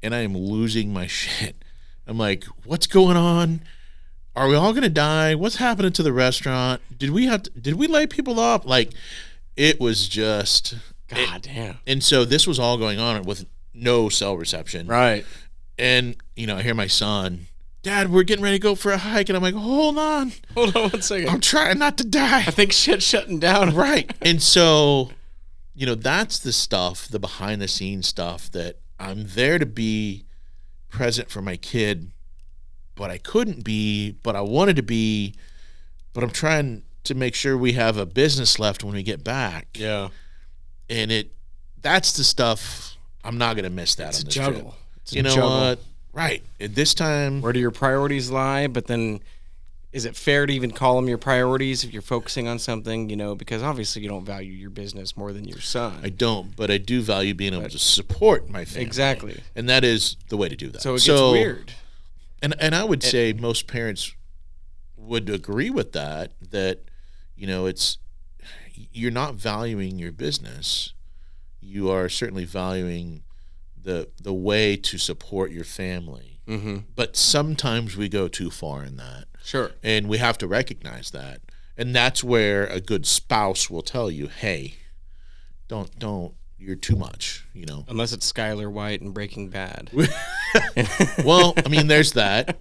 And I am losing my shit. I'm like, what's going on? Are we all going to die? What's happening to the restaurant? Did we lay people off? Like, it was just... God damn. And so this was all going on with no cell reception. Right. And, I hear my son, Dad, we're getting ready to go for a hike. And I'm like, hold on 1 second. I'm trying not to die. I think shit's shutting down. Right. And so, that's the stuff, the behind the scenes stuff that I'm there to be present for my kid, but I couldn't be, but I wanted to be, but I'm trying to make sure we have a business left when we get back. Yeah. And that's the stuff I'm not going to miss that it's on this juggle. trip. It's a juggle. What? Right. At this time, where do your priorities lie? But then, is it fair to even call them your priorities if you're focusing on something? Because obviously you don't value your business more than your son. I don't, but I do value being able to support my family. Exactly. And that is the way to do that. So it gets weird. And I would say most parents would agree with that. It's you're not valuing your business. You are certainly valuing the way to support your family. Mm-hmm. But sometimes we go too far in that. Sure. And we have to recognize that. And that's where a good spouse will tell you, hey, don't, you're too much, Unless it's Skylar White and Breaking Bad. Well, there's that.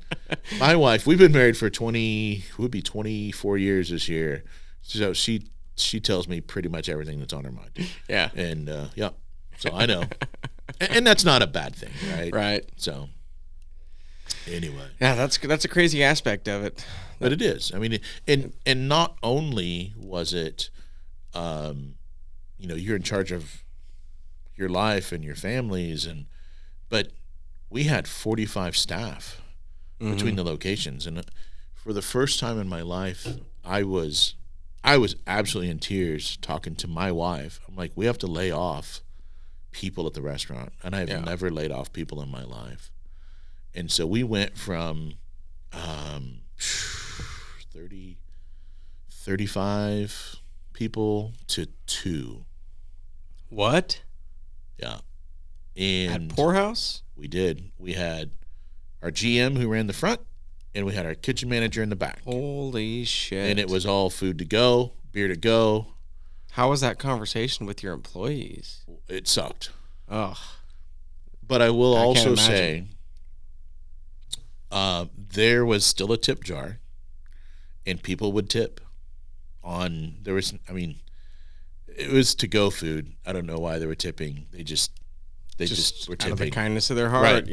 My wife, we've been married for 24 years this year. So she tells me pretty much everything that's on her mind. Yeah. And, so I know. And that's not a bad thing, right? Right. So anyway. Yeah, that's a crazy aspect of it. But it is. And not only was it, you're in charge of your life and your families, but we had 45 staff between the locations. And for the first time in my life, I was absolutely in tears talking to my wife. I'm like, we have to lay off people at the restaurant. And I've never laid off people in my life. And so we went from 35 people to 2. What? Yeah. And at Poorhouse? We did. We had our GM who ran the front, and we had our kitchen manager in the back. Holy shit. And it was all food to go, beer to go. How was that conversation with your employees? It sucked. Ugh. But I will also say there was still a tip jar, and people would tip it was to-go food. I don't know why they were tipping. They just were tipping. Out of the kindness of their heart, right.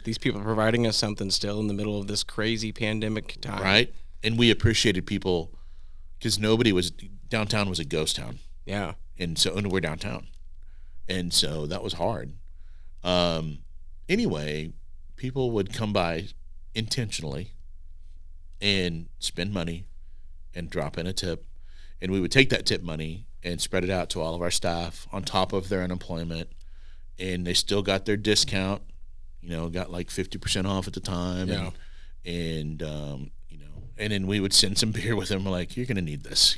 These people are providing us something still in the middle of this crazy pandemic time. Right. And we appreciated people because downtown was a ghost town. Yeah. And we're downtown. And so that was hard. Anyway, people would come by intentionally and spend money and drop in a tip. And we would take that tip money and spread it out to all of our staff on top of their unemployment. And they still got their discount, got like 50% off at the time. Yeah. And then we would send some beer with them. We're like, you're going to need this.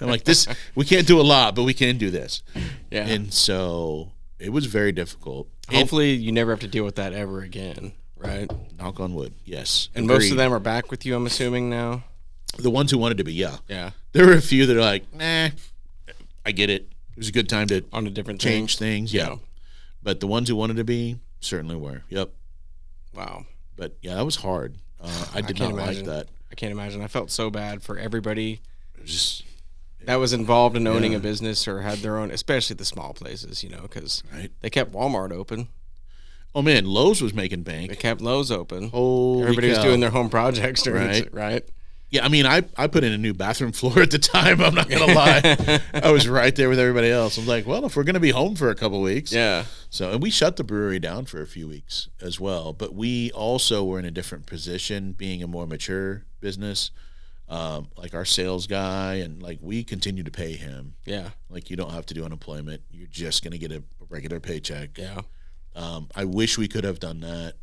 I'm like, we can't do a lot, but we can do this. Yeah. And so it was very difficult. Hopefully you never have to deal with that ever again, right? Knock on wood, yes. And most of them are back with you, I'm assuming, now? The ones who wanted to be, yeah. Yeah. There were a few that are like, nah, I get it. It was a good time to on a different change things. Yeah. But the ones who wanted to be certainly were. Yep. Wow. But yeah, that was hard. I did not like that. I can't imagine. I felt so bad for everybody that was involved in owning a business or had their own, especially the small places, because they kept Walmart open. Oh, man, Lowe's was making bank. They kept Lowe's open. Everybody was doing their home projects during it, right? Yeah, I mean, I put in a new bathroom floor at the time. I'm not going to lie. I was right there with everybody else. I'm like, well, if we're going to be home for a couple weeks. Yeah. So, and we shut the brewery down for a few weeks as well. But we also were in a different position, being a more mature business. Like our sales guy, and like we continue to pay him. Yeah. Like you don't have to do unemployment. You're just going to get a regular paycheck. Yeah. I wish we could have done that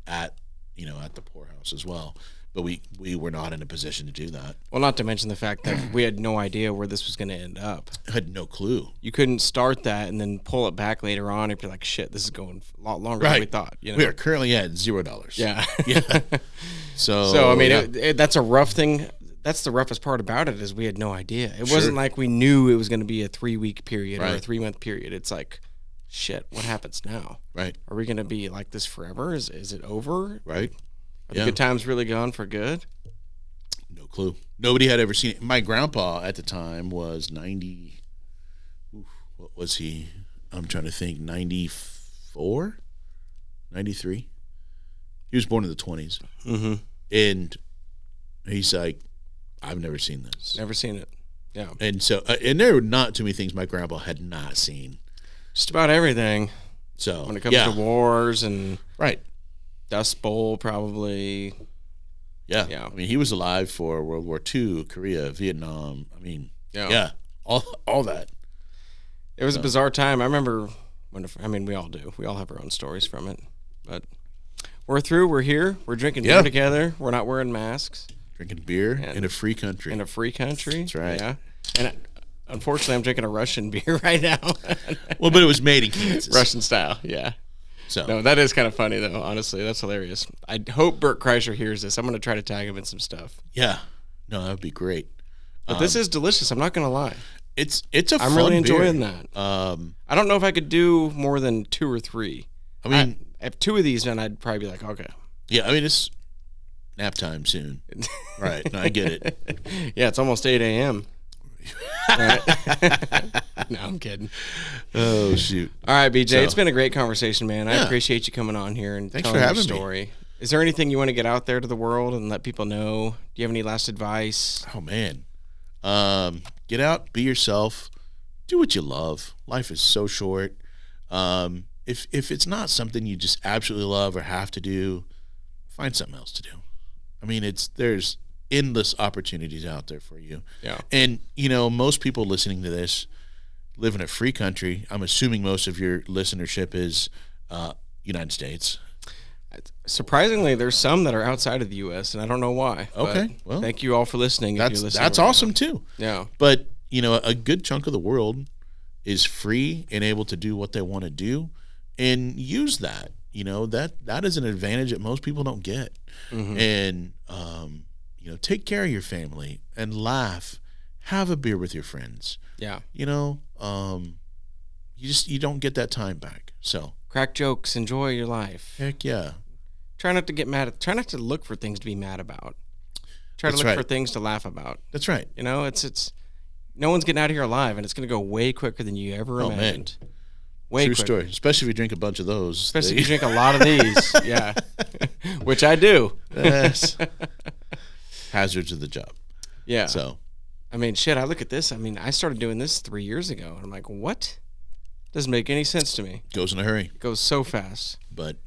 at the poorhouse as well. But we were not in a position to do that. Well, not to mention the fact that we had no idea where this was going to end up. I had no clue. You couldn't start that and then pull it back later on and be like, shit, this is going a lot longer than we thought. We are currently at $0. Yeah. Yeah. So I mean, that's a rough thing. That's the roughest part about it is we had no idea. It wasn't like we knew it was going to be a 3-week period or a 3-month period. It's like, shit, what happens now? Right. Are we going to be like this forever? Is it over? Right. Are the good times really gone for good? No clue. Nobody had ever seen it. My grandpa at the time was 90. What was he? I'm trying to think. 94? 93? He was born in the 20s. Mm-hmm. And he's like, I've never seen this. Never seen it. Yeah. And so, and there were not too many things my grandpa had not seen. Just about everything. So when it comes to wars and right. Dust Bowl, probably. Yeah. I mean, he was alive for World War II, Korea, Vietnam. I mean, all that. It was a bizarre time. I remember we all do. We all have our own stories from it. But we're through. We're here. We're drinking beer together. We're not wearing masks. Drinking beer in a free country. In a free country. That's right. Yeah. And unfortunately, I'm drinking a Russian beer right now. Well, but it was made in Kansas. Russian style, yeah. So no, that is kind of funny though. Honestly, that's hilarious. I hope Bert Kreischer hears this. I'm going to try to tag him in some stuff. Yeah, no, that would be great. But this is delicious. I'm not going to lie. It's a. I'm really enjoying that. I don't know if I could do more than 2 or 3. I mean, if 2 of these, then I'd probably be like, okay. Yeah, I mean it's nap time soon. Right? No, I get it. Yeah, it's almost 8 a.m. Right? No, I'm kidding. Oh shoot! All right, BJ, it's been a great conversation, man. I appreciate you coming on here and telling your story. Me. Is there anything you want to get out there to the world and let people know? Do you have any last advice? Oh man, get out, be yourself, do what you love. Life is so short. If it's not something you just absolutely love or have to do, find something else to do. I mean, there's endless opportunities out there for you. Yeah. And, most people listening to this live in a free country. I'm assuming most of your listenership is United States. Surprisingly, there's some that are outside of the U.S., and I don't know why. Okay. Well, thank you all for listening. That's awesome, too. Yeah. But, a good chunk of the world is free and able to do what they want to do and use that. That is an advantage that most people don't get. Mm-hmm. And, take care of your family and laugh. Have a beer with your friends. Yeah. You don't get that time back. So crack jokes, enjoy your life. Heck yeah. Try not to get mad. Try not to look for things to be mad about. Try to look for things to laugh about. That's right. It's no one's getting out of here alive, and it's going to go way quicker than you ever imagined. Man. Way True quicker. story. Especially if you drink a bunch of those. Especially if you drink a lot of these. Yeah. Which I do. Yes. Hazards of the job. Yeah. So, I mean, shit, I look at this. I mean, I started doing this 3 years ago. And I'm like, what? Doesn't make any sense to me. Goes in a hurry. It goes so fast. But,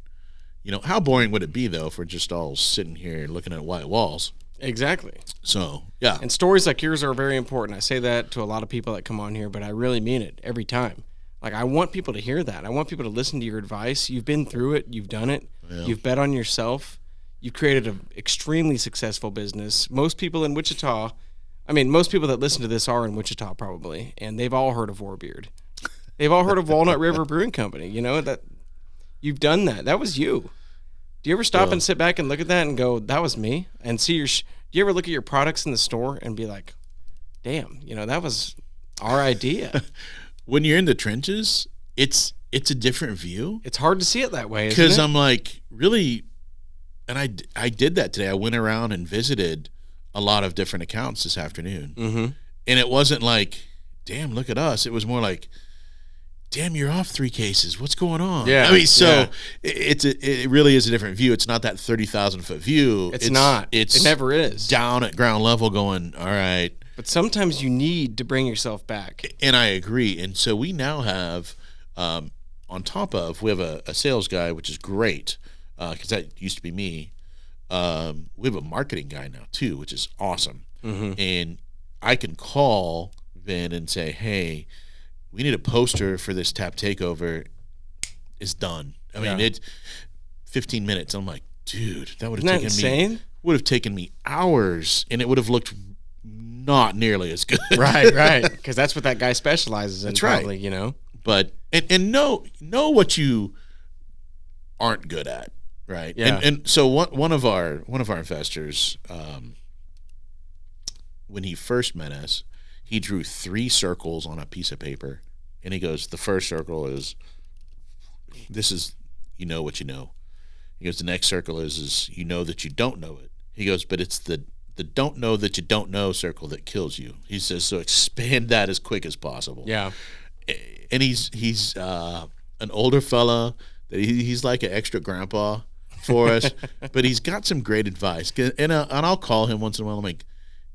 how boring would it be, though, if we're just all sitting here looking at white walls? Exactly. So, yeah. And stories like yours are very important. I say that to a lot of people that come on here, but I really mean it every time. Like, I want people to hear that. I want people to listen to your advice. You've been through it. You've done it. Yeah. You've bet on yourself. You've created an extremely successful business. Most people in Wichita, most people that listen to this are in Wichita probably, and they've all heard of Warbeard. They've all heard of Walnut River Brewing Company. That you've done that. That was you. Do you ever stop and sit back and look at that and go, that was me? And see do you ever look at your products in the store and be like, damn, that was our idea? When you're in the trenches, it's a different view. It's hard to see it that way, because I'm like, really, and I did that today. I went around and visited a lot of different accounts this afternoon. Mm-hmm. And it wasn't like, damn, look at us. It was more like, damn, you're off 3 cases. What's going on? Yeah. It really is a different view. It's not that 30,000-foot view. It's not. It never is. Down at ground level going, all right. But sometimes you need to bring yourself back. And I agree. And so we now have, on top of, we have a sales guy, which is great, because that used to be me. We have a marketing guy now, too, which is awesome. Mm-hmm. And I can call Vin and say, hey, we need a poster for this tap takeover. It's done. It's 15 minutes. I'm like, dude, that would have taken me hours, and it would have looked not nearly as good. Right. Because that's what that guy specializes in. That's probably, right. But and know what you aren't good at, right? Yeah. And so one of our investors, when he first met us, he drew 3 circles on a piece of paper, and he goes, the first circle is, this is, what you know. He goes, the next circle is you know that you don't know it. He goes, but it's the don't know that you don't know circle that kills you. He says, so expand that as quick as possible. Yeah. And he's an older fella, that he's like an extra grandpa for us, but he's got some great advice. And I'll call him once in a while. I'm like,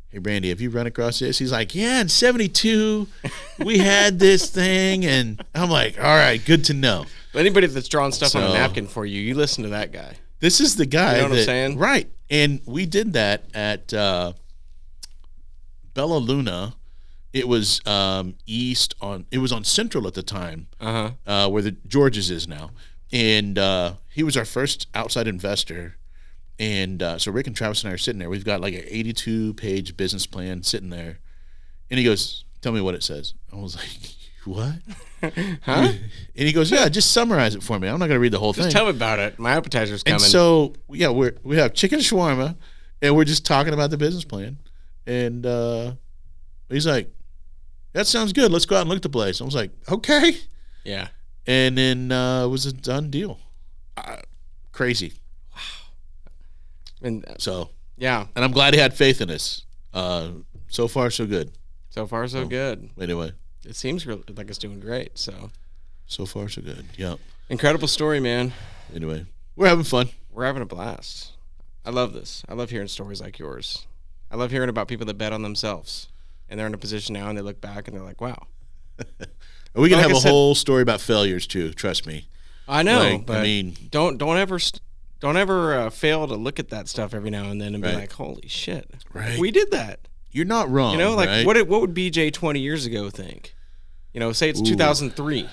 hey, Brandy, have you run across this? He's like, yeah, in 72, we had this thing. And I'm like, all right, good to know. Anybody that's drawing stuff on a napkin for you, you listen to that guy. This is the guy. You know what I'm saying? Right. And we did that at Bella Luna. It was it was on Central at the time, where the George's is now. And he was our first outside investor. And so Rick and Travis and I are sitting there. We've got like an 82-page business plan sitting there. And he goes, tell me what it says. I was like, what? Huh? And he goes, yeah, just summarize it for me. I'm not going to read the whole thing. Just tell me about it. My appetizer's coming. And so, yeah, we have chicken shawarma, and we're just talking about the business plan. And he's like, that sounds good. Let's go out and look at the place. I was like, okay. Yeah. And then it was a done deal. Crazy. And yeah. And I'm glad he had faith in us. So far, so good. So far, so good. Anyway. It seems like it's doing great. So far, so good. Yeah. Incredible story, man. Anyway, we're having fun. We're having a blast. I love this. I love hearing stories like yours. I love hearing about people that bet on themselves. And they're in a position now, and they look back, and they're like, wow. We can have a whole story about failures, too. Trust me. I know, but don't ever fail to look at that stuff every now and then and be like, holy shit. Right. We did that. You're not wrong. Right? what would BJ 20 years ago think? Say it's 2003.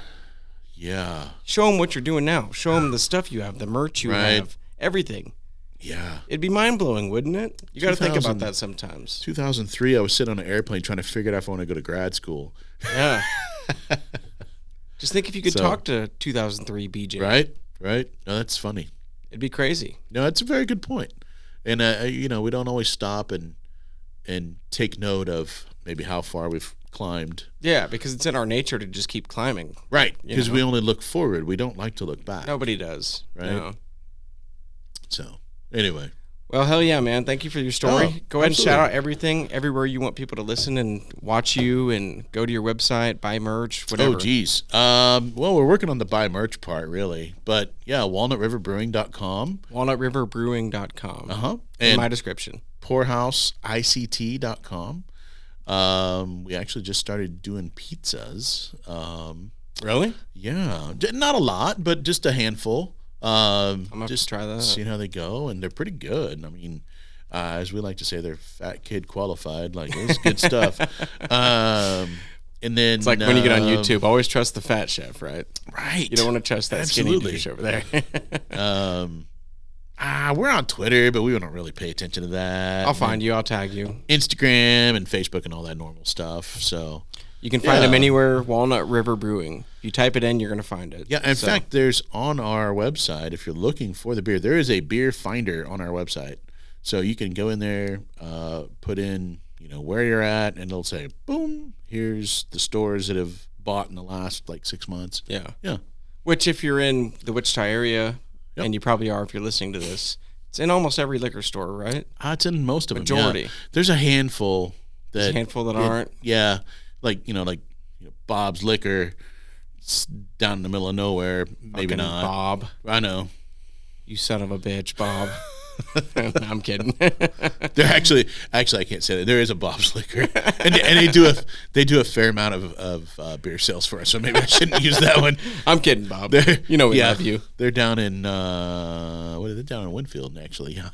Yeah. Show them what you're doing now. Show them the stuff you have, the merch you have, everything. Yeah. It'd be mind-blowing, wouldn't it? You got to think about that sometimes. 2003, I was sitting on an airplane trying to figure out if I want to go to grad school. Yeah. Just think if you could talk to 2003 BJ. Right. No, that's funny. It'd be crazy. No, that's a very good point. And, we don't always stop and take note of maybe how far we've climbed. Yeah, because it's in our nature to just keep climbing. Right, because we only look forward. We don't like to look back. Nobody does. Right? No. So, anyway. Well, hell yeah, man. Thank you for your story. Go ahead and shout out everywhere you want people to listen and watch you and go to your website, buy merch, whatever. Oh, geez. Well, we're working on the buy merch part, really. But, yeah, walnutriverbrewing.com. Walnutriverbrewing.com. Uh-huh. In my description. Poorhouseict.com. We actually just started doing pizzas. Really? Yeah, not a lot, but just a handful. I'm gonna just try that. Seeing how they go, and they're pretty good. I mean, as we like to say, they're fat kid qualified. Like, it's good stuff. And then it's like when you get on YouTube, always trust the fat chef, right? Right. You don't want to trust that skinny douche over there. We're on Twitter, but we don't really pay attention to that. I'll find you. I'll tag you. Instagram and Facebook and all that normal stuff. So you can find them anywhere. Walnut River Brewing. You type it in, you're going to find it. Yeah. In fact, there's on our website, if you're looking for the beer, there is a beer finder on our website. So you can go in there, put in, where you're at, and it'll say, boom, here's the stores that have bought in the last 6 months. Yeah. Yeah. Which, if you're in the Wichita area, and you probably are if you're listening to this, it's in almost every liquor store, right? It's in most of them. Majority. Yeah. There's a handful that aren't. Yeah, like Bob's Liquor down in the middle of nowhere. Maybe Fucking not. Bob. I know. You son of a bitch, Bob. No, I'm kidding. They're actually I can't say that. There is a Bob's Liquor, and they do a fair amount of beer sales for us. So maybe I shouldn't use that one. I'm kidding, Bob. We love you. They're down in down in Winfield actually. Yeah.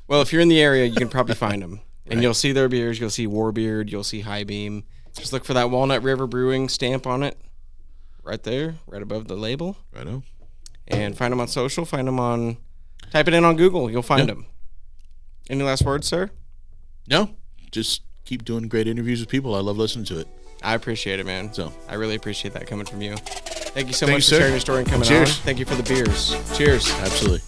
Well, if you're in the area, you can probably find them, and you'll see their beers. You'll see Warbeard. You'll see High Beam. Just look for that Walnut River Brewing stamp on it, right there, right above the label. Righto. And find them on social. Find them on. Type it in on Google. You'll find them. Any last words, sir? No. Just keep doing great interviews with people. I love listening to it. I appreciate it, man. So I really appreciate that coming from you. Thank you so much for sir. sharing your story and coming on. Thank you for the beers. Cheers. Absolutely.